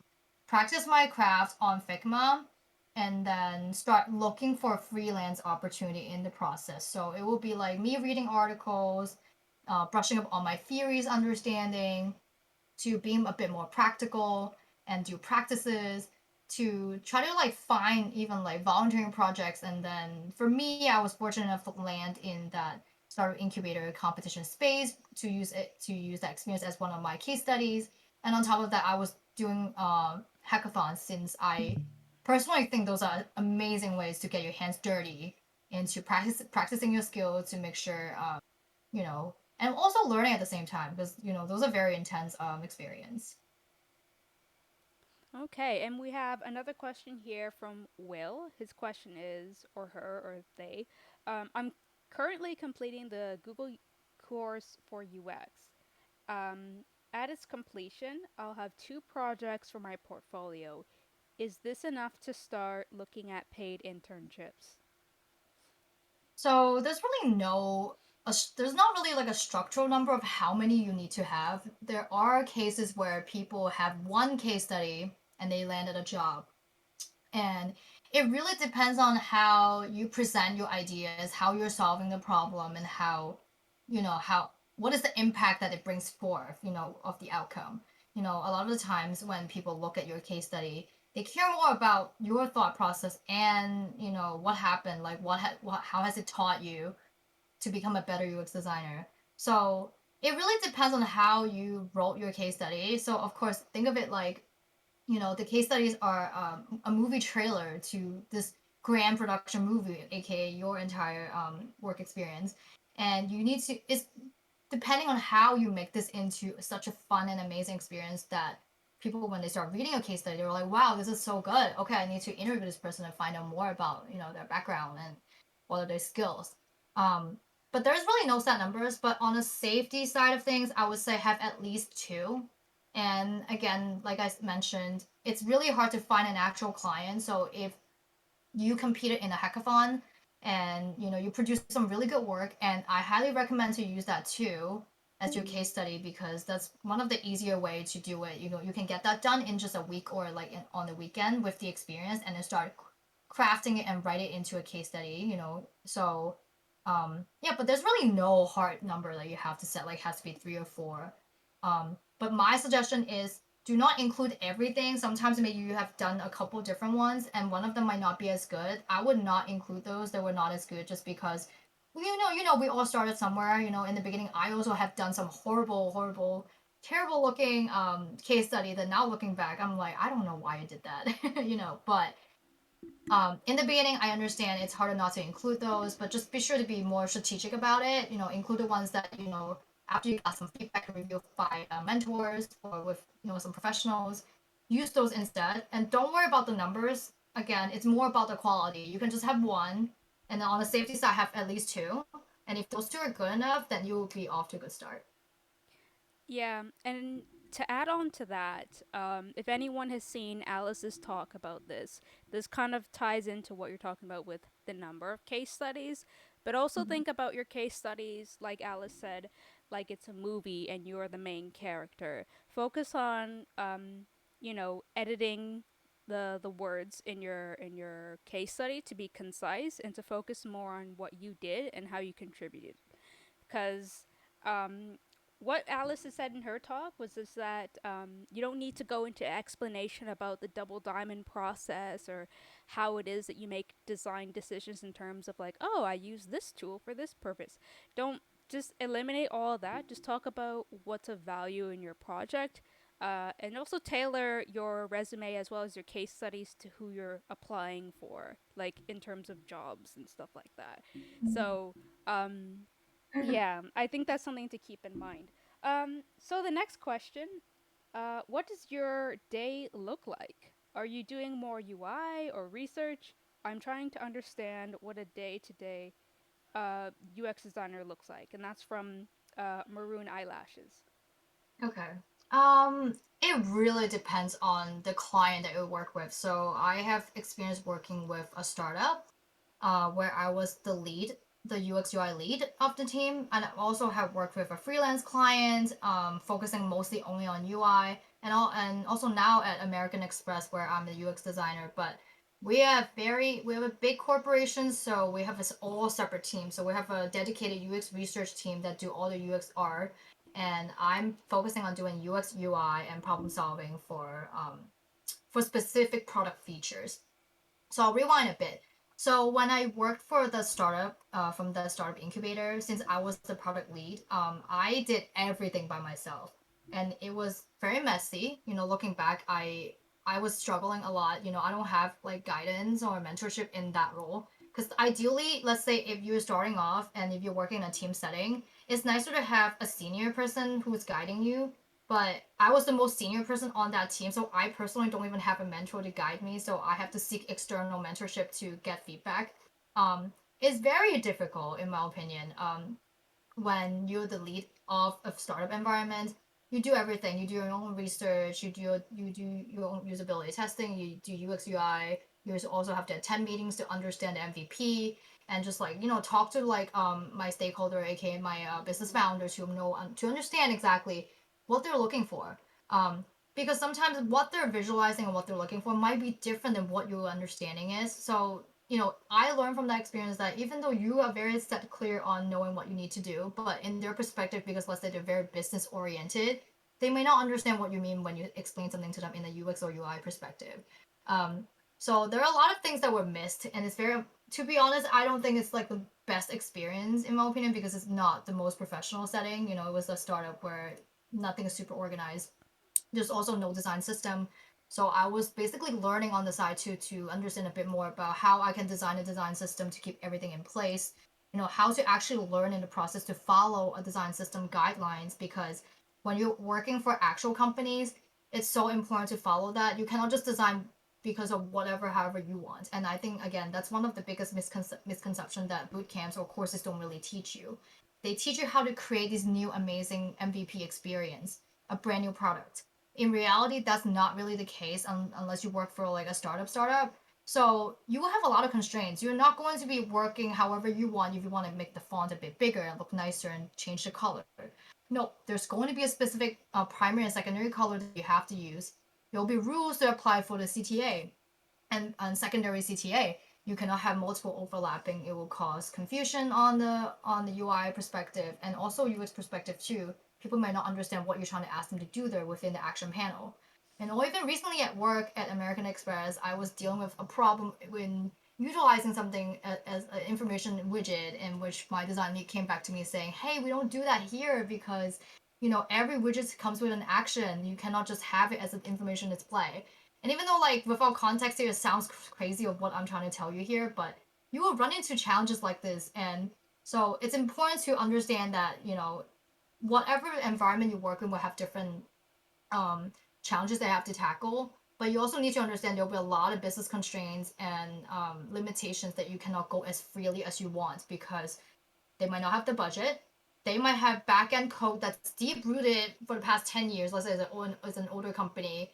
practice my craft on Figma and then start looking for a freelance opportunity in the process. So it will be like me reading articles, brushing up on my theories, understanding, to being a bit more practical and do practices to try to like find even like volunteering projects. And then for me, I was fortunate enough to land in that startup incubator competition space to use that experience as one of my case studies. And on top of that, I was doing hackathons, since I personally think those are amazing ways to get your hands dirty into practicing your skills to make sure and also learning at the same time, because those are very intense experience. Okay, and we have another question here from Will. His question is, or her, or they, I'm currently completing the Google course for UX. Um, at its completion, I'll have two projects for my portfolio. Is this enough to start looking at paid internships? So there's not really like a structural number of how many you need to have. There are cases where people have one case study and they landed a job, and it really depends on how you present your ideas, how you're solving the problem, and how what is the impact that it brings forth, of the outcome. A lot of the times when people look at your case study, they care more about your thought process and what happened, like how has it taught you to become a better UX designer. So it really depends on how you wrote your case study. So of course, think of it like the case studies are a movie trailer to this grand production movie, aka your entire work experience. And you need to, it's depending on how you make this into such a fun and amazing experience that people, when they start reading a case study, they're like, wow, this is so good. Okay, I need to interview this person and find out more about their background and what are their skills. Um, but there's really no set numbers. But on the safety side of things, I would say have at least two. And again, like I mentioned, it's really hard to find an actual client. So if you competed in a hackathon and you produce some really good work, and I highly recommend to use that too as your case study, because that's one of the easier way to do it. You can get that done in just a week or like on the weekend with the experience, and then start crafting it and write it into a case study. So yeah, but there's really no hard number that you have to set, like has to be three or four. But my suggestion is do not include everything. Sometimes maybe you have done a couple different ones and one of them might not be as good. I would not include those that were not as good, just because we all started somewhere. In the beginning, I also have done some horrible, terrible looking case study that now looking back, I'm like, I don't know why I did that. But in the beginning, I understand it's harder not to include those, but just be sure to be more strategic about it. Include the ones that after you got some feedback and review by mentors or with some professionals. Use those instead, and don't worry about the numbers. Again, it's more about the quality. You can just have one, and then on the safety side, have at least two. And if those two are good enough, then you will be off to a good start. Yeah, and to add on to that, if anyone has seen Alice's talk about this, this kind of ties into what you're talking about with the number of case studies. But also Mm-hmm. think about your case studies, like Alice said, like it's a movie and you're the main character. Focus on, editing the words in your case study to be concise and to focus more on what you did and how you contributed, because um, what Alice has said in her talk was is that you don't need to go into explanation about the double diamond process or how it is that you make design decisions in terms of like, oh, I use this tool for this purpose. Don't just eliminate all of that. Just talk about what's of value in your project. and also tailor your resume as well as your case studies to who you're applying for, like in terms of jobs and stuff like that. So, um, yeah, I think that's something to keep in mind. So the next question, what does your day look like? Are you doing more UI or research? I'm trying to understand what a day-to-day UX designer looks like, and that's from Maroon Eyelashes. Okay. It really depends on the client that you work with. So I have experience working with a startup, where I was the lead, the UX UI lead of the team, and I also have worked with a freelance client, focusing mostly only on UI, and also now at American Express where I'm the UX designer. But we have a big corporation, so we have this all separate team. So we have a dedicated UX research team that do all the UX art, and I'm focusing on doing UX UI and problem solving for specific product features. So I'll rewind a bit. So when I worked for the startup, from the startup incubator, since I was the product lead, I did everything by myself, and it was very messy. Looking back, I was struggling a lot. I don't have like guidance or mentorship in that role. Because ideally, let's say if you're starting off and if you're working in a team setting, it's nicer to have a senior person who's guiding you, but I was the most senior person on that team, so I personally don't even have a mentor to guide me. So I have to seek external mentorship to get feedback. It's very difficult, in my opinion. When you're the lead of a startup environment, you do everything. You do your own research. You do your own usability testing. You do UX UI. You also have to attend meetings to understand the MVP and just like talk to like my stakeholder, aka my business founders, who know to understand exactly what they're looking for. Because sometimes what they're visualizing and what they're looking for might be different than what your understanding is. So I learned from that experience that even though you are very set clear on knowing what you need to do, but in their perspective, because let's say they're very business oriented, they may not understand what you mean when you explain something to them in a UX or UI perspective. Um, so there are a lot of things that were missed, and it's very, to be honest, I don't think it's like the best experience in my opinion because it's not the most professional setting. It was a startup where nothing is super organized. There's also no design system. So I was basically learning on the side to understand a bit more about how I can design a design system to keep everything in place. How to actually learn in the process to follow a design system guidelines, because when you're working for actual companies, it's so important to follow that. You cannot just design because of whatever, however you want. And I think again, that's one of the biggest misconception that boot camps or courses don't really teach you. They teach you how to create these new amazing MVP experience, a brand new product. In reality, that's not really the case unless you work for like a startup. So you will have a lot of constraints. You're not going to be working however you want if you want to make the font a bit bigger and look nicer and change the color. No, there's going to be a specific primary and secondary color that you have to use. There will be rules to apply for the CTA and secondary CTA. You cannot have multiple overlapping. It will cause confusion on the UI perspective and also UX perspective too. People might not understand what you're trying to ask them to do there within the action panel. And or even recently at work at American Express, I was dealing with a problem when utilizing something as an information widget, in which my design lead came back to me saying, "Hey, we don't do that here because every widget comes with an action. You cannot just have it as an information display." And even though, like, without context here, it sounds crazy of what I'm trying to tell you here, but you will run into challenges like this. And so it's important to understand that, whatever environment you work in will have different um, challenges they have to tackle. But you also need to understand there'll be a lot of business constraints and limitations that you cannot go as freely as you want because they might not have the budget. They might have back end code that's deep rooted for the past 10 years. Let's say it's an older company,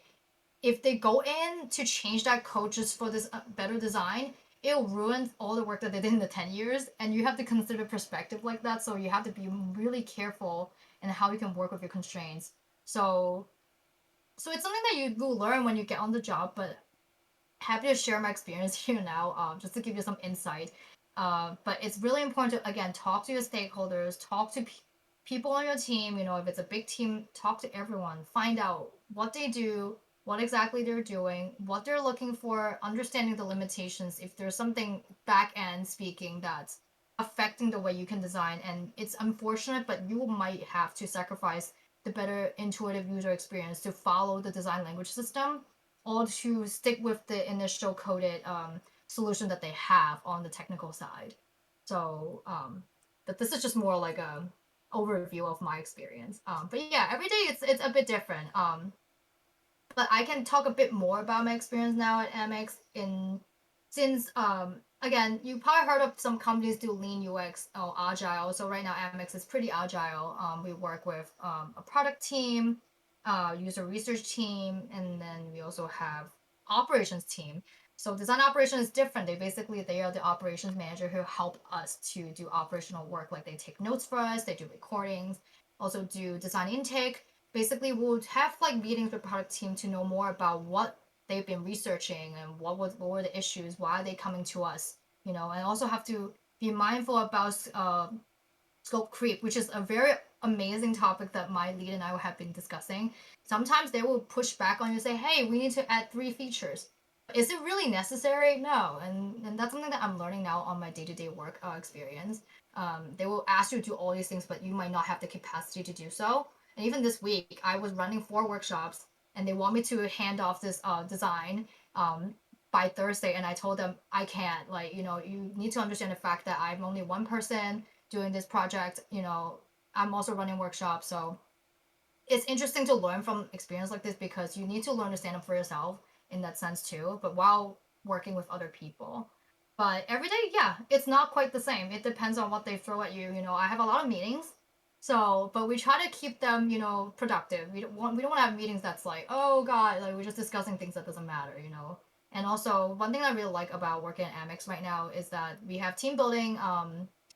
if they go in to change that code just for this better design, it'll ruin all the work that they did in the 10 years. And you have to consider perspective like that. So you have to be really careful in how you can work with your constraints. So, so it's something that you will learn when you get on the job, but happy to share my experience here now, just to give you some insight. But it's really important to again talk to your stakeholders, talk to people on your team. If it's a big team, talk to everyone, find out what they do, what exactly they're doing, what they're looking for, understanding the limitations. If there's something back end speaking that's affecting the way you can design, and it's unfortunate, but you might have to sacrifice the better intuitive user experience to follow the design language system or to stick with the initial coded solution that they have on the technical side. So, but this is just more like a overview of my experience. But yeah, every day it's a bit different. But I can talk a bit more about my experience now at Amex in since again you probably heard of some companies do lean UX or agile. So right now Amex is pretty agile. We work with a product team, user research team, and then we also have operations team. So design operation is different. They are the operations manager who help us to do operational work. Like they take notes for us, they do recordings, also do design intake. Basically we'll have like meetings with product team to know more about what they've been researching and what were the issues, why are they coming to us, you know, and also have to be mindful about scope creep, which is a very amazing topic that my lead and I have been discussing. Sometimes they will push back on you and say, hey, we need to add 3 features. Is it really necessary? No. And that's something that I'm learning now on my day-to-day work experience. They will ask you to do all these things, but you might not have the capacity to do so. And even this week, I was running 4 workshops and they want me to hand off this design by Thursday. And I told them I can't. Like, you know, you need to understand the fact that I'm only one person doing this project. You know, I'm also running workshops. So it's interesting to learn from experience like this because you need to learn to stand up for yourself in that sense too, but while working with other people. But every day, yeah, it's not quite the same. It depends on what they throw at you. You know, I have a lot of meetings, so but we try to keep them, you know, productive. We don't want to have meetings that's like, oh god, like we're just discussing things that doesn't matter, you know. And also, one thing I really like about working at Amex right now is that we have team building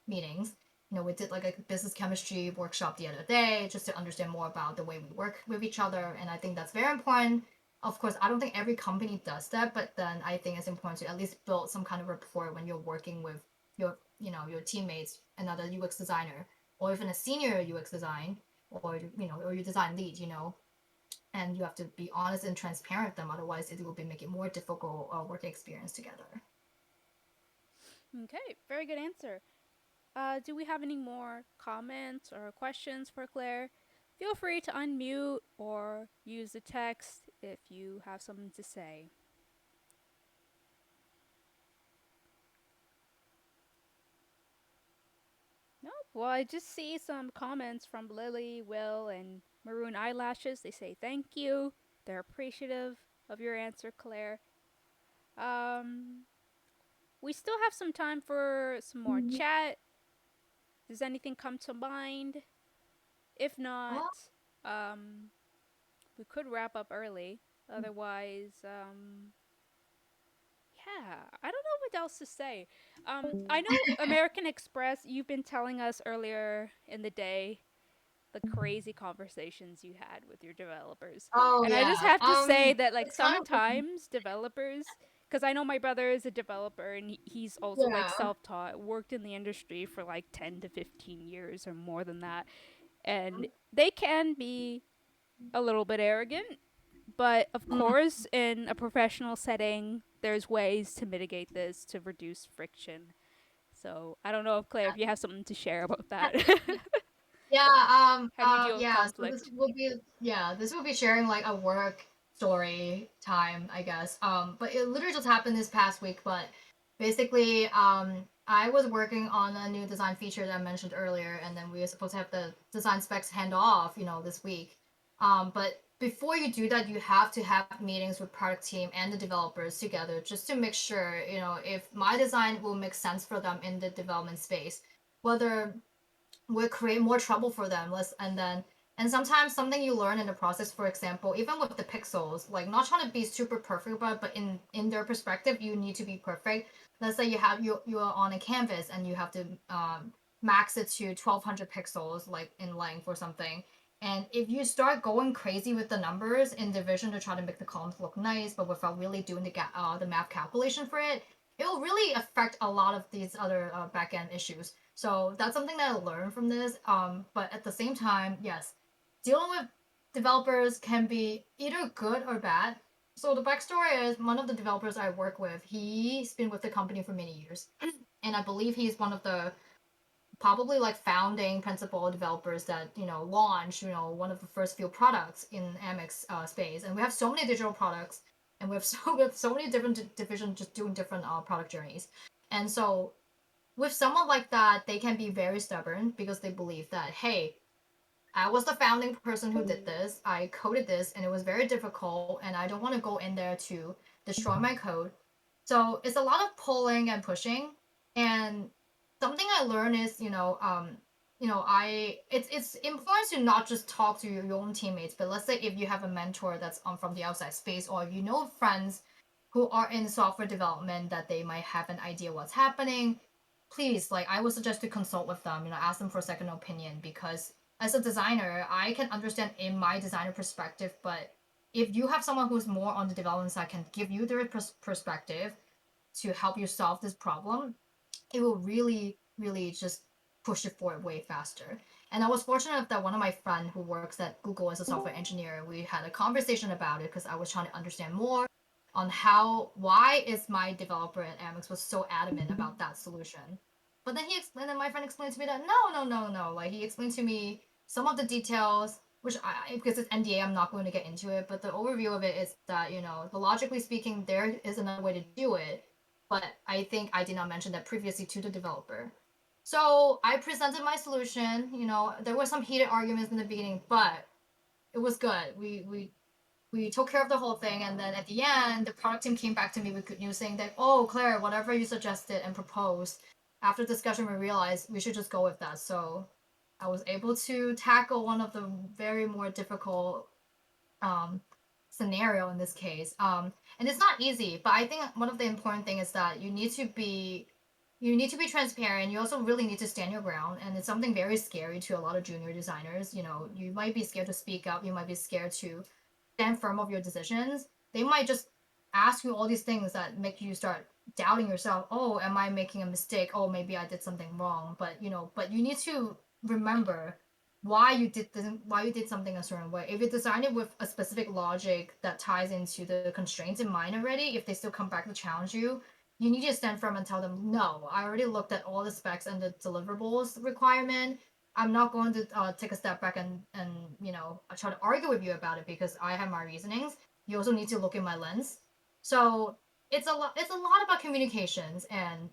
meetings. You know, we did like a business chemistry workshop the other day just to understand more about the way we work with each other. And I think that's very important. Of course, I don't think every company does that, but then I think it's important to at least build some kind of rapport when you're working with your, you know, your teammates, another UX designer, or even a senior UX design, or you know, or your design lead, you know, and you have to be honest and transparent with them. Otherwise, it will be making more difficult working experience together. Okay, very good answer. Do we have any more comments or questions for Claire? Feel free to unmute or use the text if you have something to say. Nope. Well, I just see some comments from Lily, Will, and Maroon Eyelashes. They say thank you. They're appreciative of your answer, Claire. Um, we still have some time for some more chat. Does anything come to mind? If not, Oh, um, we could wrap up early. Otherwise, yeah, I don't know what else to say. I know American Express, you've been telling us earlier in the day the crazy conversations you had with your developers. oh And I just yeah. have to say that, like, It's kind of sometimes developers, because I know my brother is a developer and he's also, like, yeah. self taught, worked in the industry for like 10 to 15 years or more than that. And they can be a little bit arrogant, but of Mm. course, in a professional setting, there's ways to mitigate this to reduce friction. So I don't know if Claire, if you have something to share about that. Yeah, How do you deal with yeah, so conflict? this will be sharing like a work story time, I guess. But it literally just happened this past week, but basically, I was working on a new design feature that I mentioned earlier, and then we were supposed to have the design specs hand off, you know, this week. But before you do that, you have to have meetings with product team and the developers together just to make sure, you know, if my design will make sense for them in the development space, whether will create more trouble for them. And sometimes something you learn in the process, for example, even with the pixels, like not trying to be super perfect about it, but in their perspective, you need to be perfect. Let's say you are on a canvas and you have to max it to 1200 pixels, like in length or something. And if you start going crazy with the numbers in division to try to make the columns look nice, but without really doing the math calculation for it, it will really affect a lot of these other back end issues. So that's something that I learned from this. But at the same time, yes, dealing with developers can be either good or bad. So the backstory is one of the developers I work with, he's been with the company for many years. And I believe he's one of the probably like founding principal developers that launch one of the first few products in Amex space, and we have so many digital products, and we have so many different divisions just doing different product journeys, and so with someone like that, they can be very stubborn because they believe that, hey, I was the founding person who did this. I coded this and it was very difficult and I don't want to go in there to destroy my code. So it's a lot of pulling and pushing. And something I learned is, it's important to not just talk to your own teammates, but let's say if you have a mentor that's from the outside space, or if you know friends who are in software development that they might have an idea what's happening, please, like, I would suggest to consult with them, ask them for a second opinion, because as a designer, I can understand in my designer perspective, but if you have someone who's more on the development side can give you their perspective to help you solve this problem, it will really, really just push it forward way faster. And I was fortunate that one of my friends who works at Google as a software engineer, we had a conversation about it because I was trying to understand more on why is my developer at Amex was so adamant about that solution. But then my friend explained to me that no. Like, he explained to me some of the details, which because it's NDA, I'm not going to get into it. But the overview of it is that, the logically speaking, there is another way to do it, but I think I did not mention that previously to the developer. So I presented my solution. There were some heated arguments in the beginning, but it was good. We took care of the whole thing, and then at the end, the product team came back to me with good news, saying that, oh, Claire, whatever you suggested and proposed, after discussion, we realized we should just go with that. So I was able to tackle one of the very more difficult um, scenario in this case. And it's not easy, but I think one of the important thing is that you need to be transparent. You also really need to stand your ground, and it's something very scary to a lot of junior designers. You might be scared to speak up. You might be scared to stand firm of your decisions. They might just ask you all these things that make you start doubting yourself. Oh, am I making a mistake? Oh, maybe I did something wrong. But you need to remember why you did something a certain way. If you design it with a specific logic that ties into the constraints in mind already, if they still come back to challenge you, you need to stand firm and tell them, no, I already looked at all the specs and the deliverables requirement. I'm not going to take a step back and try to argue with you about it because I have my reasonings. You also need to look in my lens. So it's a lot about communications, and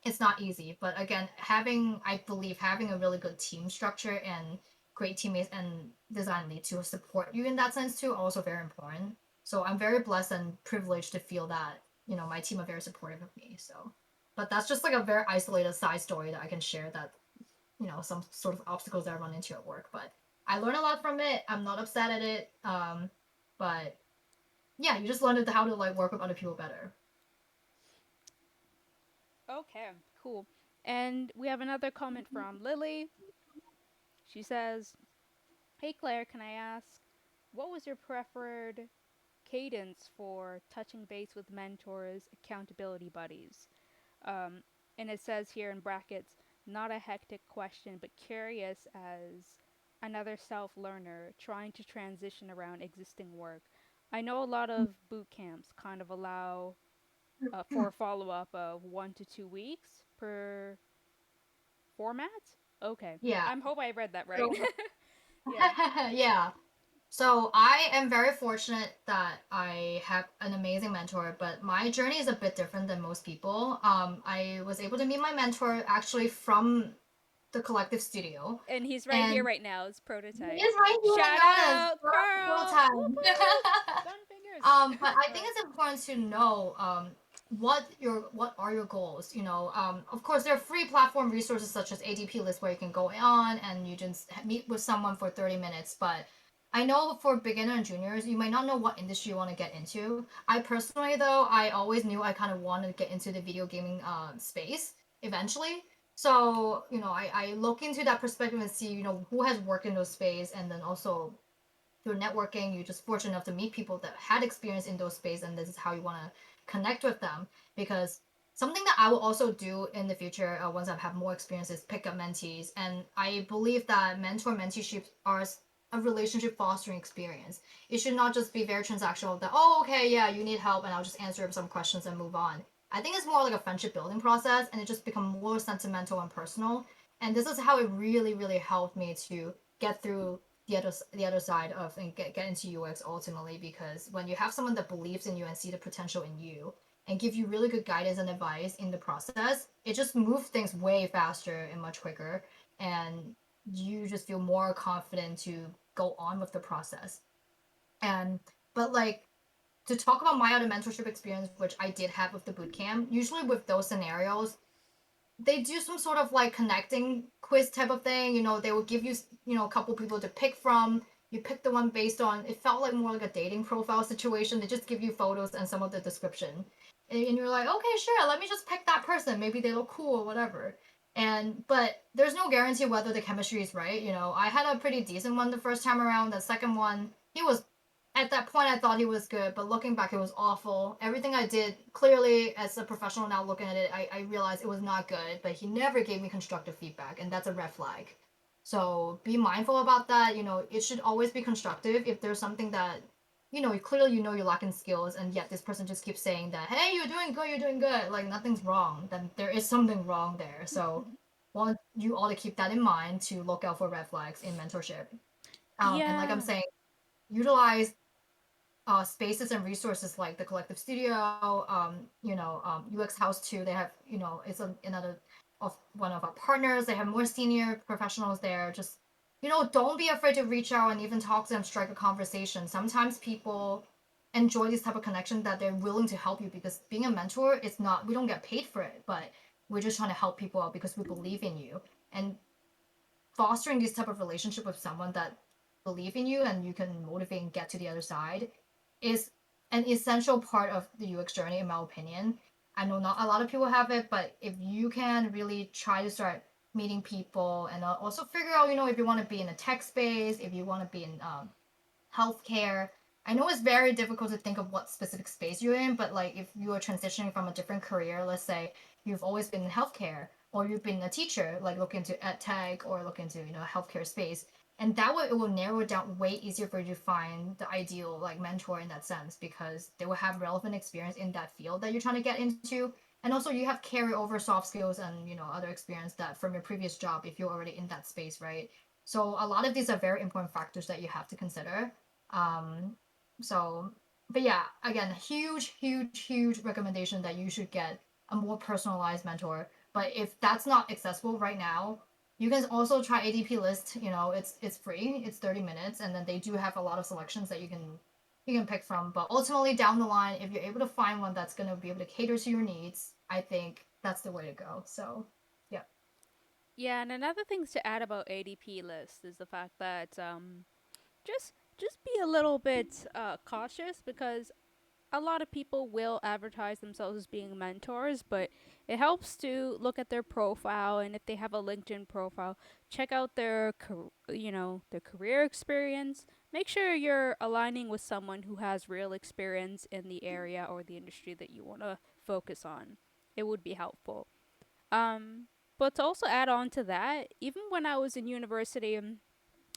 it's not easy. But again, I believe having a really good team structure and great teammates and design lead to support you in that sense too, also very important. So I'm very blessed and privileged to feel that my team are very supportive of me. So, but that's just like a very isolated side story that I can share, that some sort of obstacles that I run into at work. But I learn a lot from it. I'm not upset at it. But yeah, you just learn how to like work with other people better. Okay, cool. And we have another comment from Lily. She says, "Hey Claire, can I ask, what was your preferred cadence for touching base with mentors, accountability buddies?" Um, and it says here in brackets, not a hectic question, but curious as another self learner trying to transition around existing work. I know a lot of boot camps kind of allow for a follow up of 1 to 2 weeks per format. Okay, Yeah. I hope I read that right. So Yeah. yeah. So I am very fortunate that I have an amazing mentor, but my journey is a bit different than most people. I was able to meet my mentor actually from the collective studio, And he's right here and right now. It's he prototype. is right here Shout right now. out, Carl! Whoop Time. whoop! Gun fingers. But I think Alright. it's important to know what are your goals. Of course, there are free platform resources such as ADP List where you can go on and you just meet with someone for 30 minutes. But I know for beginner and juniors, you might not know what industry you want to get into. I personally, though, I always knew I kind of wanted to get into the video gaming space eventually. So, I look into that perspective and see, who has worked in those space, and then also through networking, you're just fortunate enough to meet people that had experience in those space, and this is how you want to connect with them. Because something that I will also do in the future, once I have more experience, is pick up mentees, and I believe that mentor menteeships are a relationship fostering experience. It should not just be very transactional, that, oh, okay, yeah, you need help and I'll just answer some questions and move on. I think it's more like a friendship building process, and it just become more sentimental and personal. And this is how it really really helped me to get through the other side of and get into UX ultimately, because when you have someone that believes in you and see the potential in you and give you really good guidance and advice in the process, it just moves things way faster and much quicker, and you just feel more confident to go on with the process. And but like, to talk about my other mentorship experience, which I did have with the bootcamp, usually with those scenarios, they do some sort of like connecting quiz type of thing. They will give you, a couple people to pick from. You pick the one based on, it felt like more like a dating profile situation. They just give you photos and some of the description. And you're like, okay, sure, let me just pick that person. Maybe they look cool or whatever. But there's no guarantee whether the chemistry is right. I had a pretty decent one the first time around. The second one, he was, at that point I thought he was good, but looking back it was awful. Everything I did, clearly as a professional now looking at it, I realized it was not good, but he never gave me constructive feedback, and that's a red flag. So be mindful about that. It should always be constructive. If there's something that, clearly you're lacking skills, and yet this person just keeps saying that, hey, you're doing good, you're doing good, like nothing's wrong, then there is something wrong there. So want you all to keep that in mind, to look out for red flags in mentorship. And like I'm Yeah. saying, utilize spaces and resources like the Collective Studio, UX House too. They have, it's another of one of our partners. They have more senior professionals there. Just, don't be afraid to reach out and even talk to them, strike a conversation. Sometimes people enjoy this type of connection, that they're willing to help you, because being a mentor, it's not, we don't get paid for it, but we're just trying to help people out because we believe in you. And fostering this type of relationship with someone that believe in you and you can motivate and get to the other side is an essential part of the UX journey, in my opinion. I know not a lot of people have it, but if you can really try to start meeting people, and also figure out, if you want to be in a tech space, if you want to be in healthcare. I know it's very difficult to think of what specific space you're in, but like if you are transitioning from a different career, let's say you've always been in healthcare, or you've been a teacher, like look into ed tech, or look into, healthcare space. And that way it will narrow it down way easier for you to find the ideal like mentor in that sense, because they will have relevant experience in that field that you're trying to get into. And also you have carry over soft skills and, other experience that from your previous job if you're already in that space, right? So a lot of these are very important factors that you have to consider. um, so, but yeah, again, huge, huge, huge recommendation that you should get a more personalized mentor. But if that's not accessible right now, you can also try ADP List. It's free. It's 30 minutes, and then they do have a lot of selections that you can pick from. But ultimately, down the line, if you're able to find one that's gonna be able to cater to your needs, I think that's the way to go. So, yeah. Yeah, and another thing to add about ADP list is the fact that just be a little bit cautious, because a lot of people will advertise themselves as being mentors, but it helps to look at their profile, and if they have a LinkedIn profile, check out their their career experience. Make sure you're aligning with someone who has real experience in the area or the industry that you want to focus on. It would be helpful. Um, but to also add on to that, even when I was in university,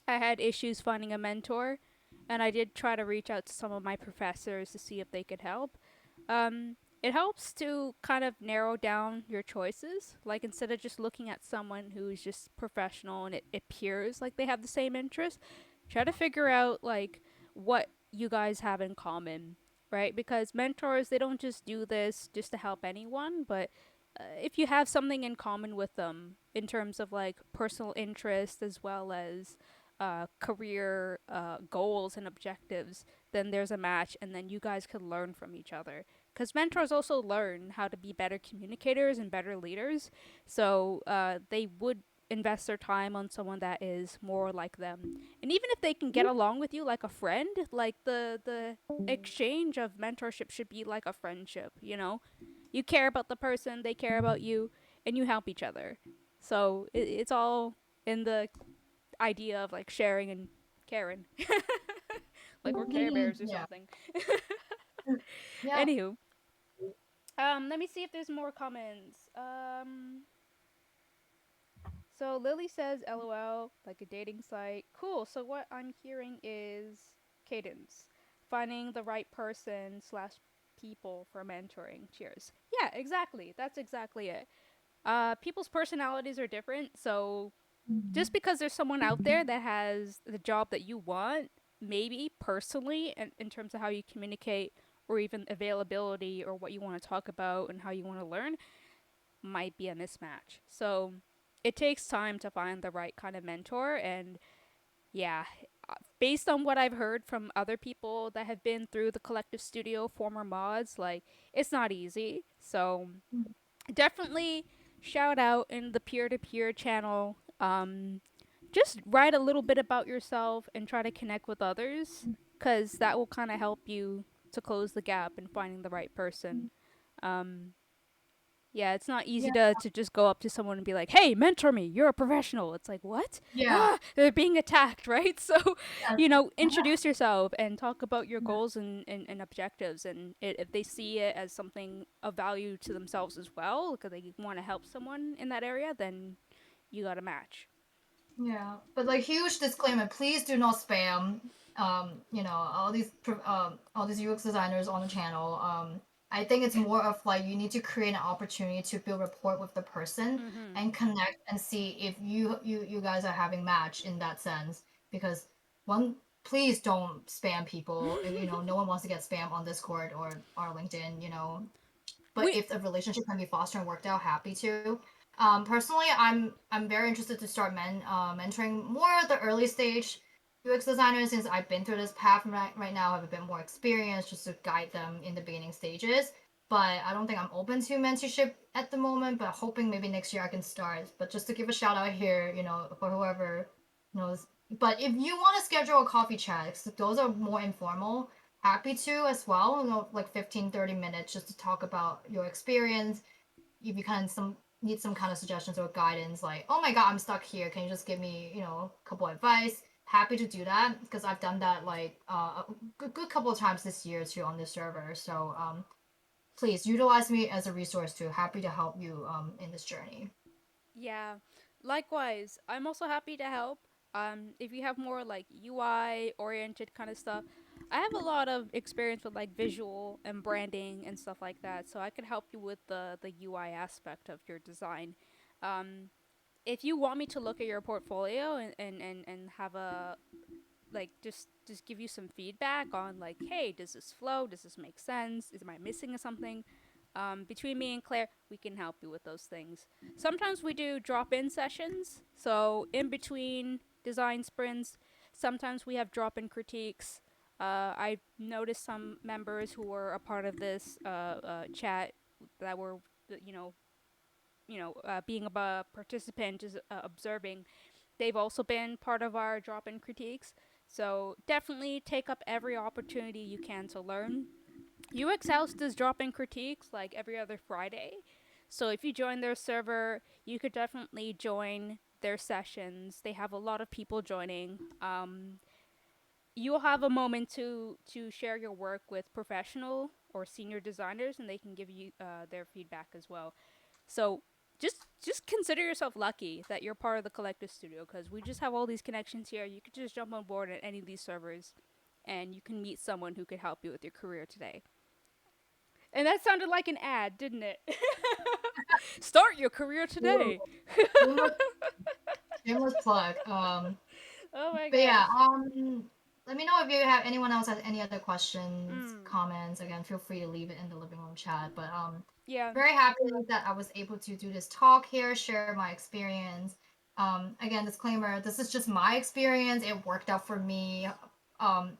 I had issues finding a mentor, and I did try to reach out to some of my professors to see if they could help. It helps to kind of narrow down your choices. Like, instead of just looking at someone who's just professional and it appears like they have the same interest, try to figure out like what you guys have in common, right? Because mentors, they don't just do this just to help anyone, but if you have something in common with them in terms of like personal interest as well as career goals and objectives, then there's a match, and then you guys could learn from each other. Because mentors also learn how to be better communicators and better leaders, so they would invest their time on someone that is more like them. And even if they can get along with you like a friend, like the exchange of mentorship should be like a friendship. You care about the person, they care about you, and you help each other. So it's all in the idea of like sharing and caring. Like we're Care Mhm. Bears or Yeah. something. Yeah. Anywho, let me see if there's more comments. So Lily says, "LOL, like a dating site." Cool. So what I'm hearing is cadence, finding the right person slash people for mentoring. Cheers. Yeah, exactly. That's exactly it. People's personalities are different, so just Mm. because there's someone out there that has the job that you want, maybe personally, and in terms of how you communicate or even availability or what you want to talk about and how you want to learn, might be a mismatch. So it takes time to find the right kind of mentor. And yeah, based on what I've heard from other people that have been through the collective studio, former mods, like it's not easy. So definitely shout out in the peer to peer channel. Just write a little bit about yourself and try to connect with others because that will kind of help you to close the gap in finding the right person. Um, yeah, it's not easy Yeah, to just go up to someone and be like, "Hey, mentor me. You're a professional." It's like, "What?" yeah, Ah, they're being attacked, right? So, yes. introduce yourself and talk about your goals and objectives. And if they see it as something of value to themselves as well, because they want to help someone in that area, then you got a match. Yeah, but like huge disclaimer, please do not spam. All these UX designers on the channel. I think it's more of like you need to create an opportunity to build rapport with the person Mm-hmm. and connect and see if you guys are having match in that sense. Because one, please don't spam people. No one wants to get spam on Discord or LinkedIn. But we if the relationship can be fostered and worked out, happy to. Personally, I'm very interested to start mentoring more at the early stage UX designers since I've been through this path right now. I have a bit more experience just to guide them in the beginning stages. But I don't think I'm open to mentorship at the moment. But hoping maybe next year I can start. But just to give a shout out here, for whoever knows. But if you want to schedule a coffee chat, 'cause those are more informal, happy to as well, like 15-30 minutes just to talk about your experience. If you need some kind of suggestions or guidance, like, oh my god, I'm stuck here, can you just give me a couple advice? Happy to do that because I've done that like a good couple of times this year too on this server. So please utilize me as a resource too. Happy to help you in this journey. Yeah, likewise. I'm also happy to help. If you have more like UI oriented kind of stuff, I have a lot of experience with like visual and branding and stuff like that, so I could help you with the UI aspect of your design. Um, if you want me to look at your portfolio and have a like just give you some feedback on like, hey, does this flow, does this make sense, am I missing something, between me and Claire, we can help you with those things. Sometimes we do drop-in sessions, so in between design sprints, sometimes we have drop-in critiques. I've noticed some members who were a part of this chat that were, you know, being a participant, just observing, they've also been part of our drop in critiques. So definitely take up every opportunity you can to learn. UX House does drop in critiques like every other Friday. So if you join their server, you could definitely join their sessions. They have a lot of people joining. You'll have a moment to share your work with professional or senior designers, and they can give you their feedback as well. So just consider yourself lucky that you're part of the collective studio because we just have all these connections here. You could just jump on board at any of these servers, and you can meet someone who could help you with your career today. And that sounded like an ad, didn't it? Start your career Ooh, today. shameless, shameless plug. Oh my But yeah, gosh. let me know if you have anyone else has any other questions, Mm. comments. Again, feel free to leave it in the living room chat. But Yeah. very happy that I was able to do this talk here, share my experience. Again, disclaimer: this is just my experience. It worked out for me.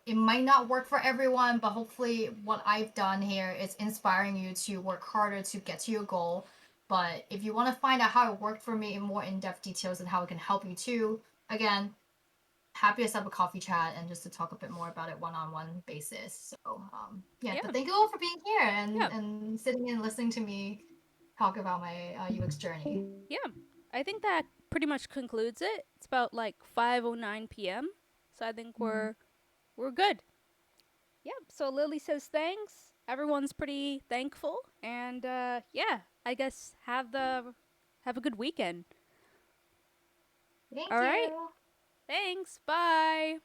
It might not work for everyone, but hopefully, what I've done here is inspiring you to work harder to get to your goal. But if you want to find out how it worked for me in more in-depth details and how it can help you too, again, happy to set up a coffee chat and just to talk a bit more about it one-on-one basis. So yeah, but Yeah. thank you all for being here Yeah. and sitting and listening to me talk about my UX journey. Yeah. I think that pretty much concludes it. It's about like 5:09 p.m. So I think Mm. we're good. Yep. So Lily says thanks. Everyone's pretty thankful, and yeah, I guess have a good weekend. Thank All right. you. Thanks. Bye.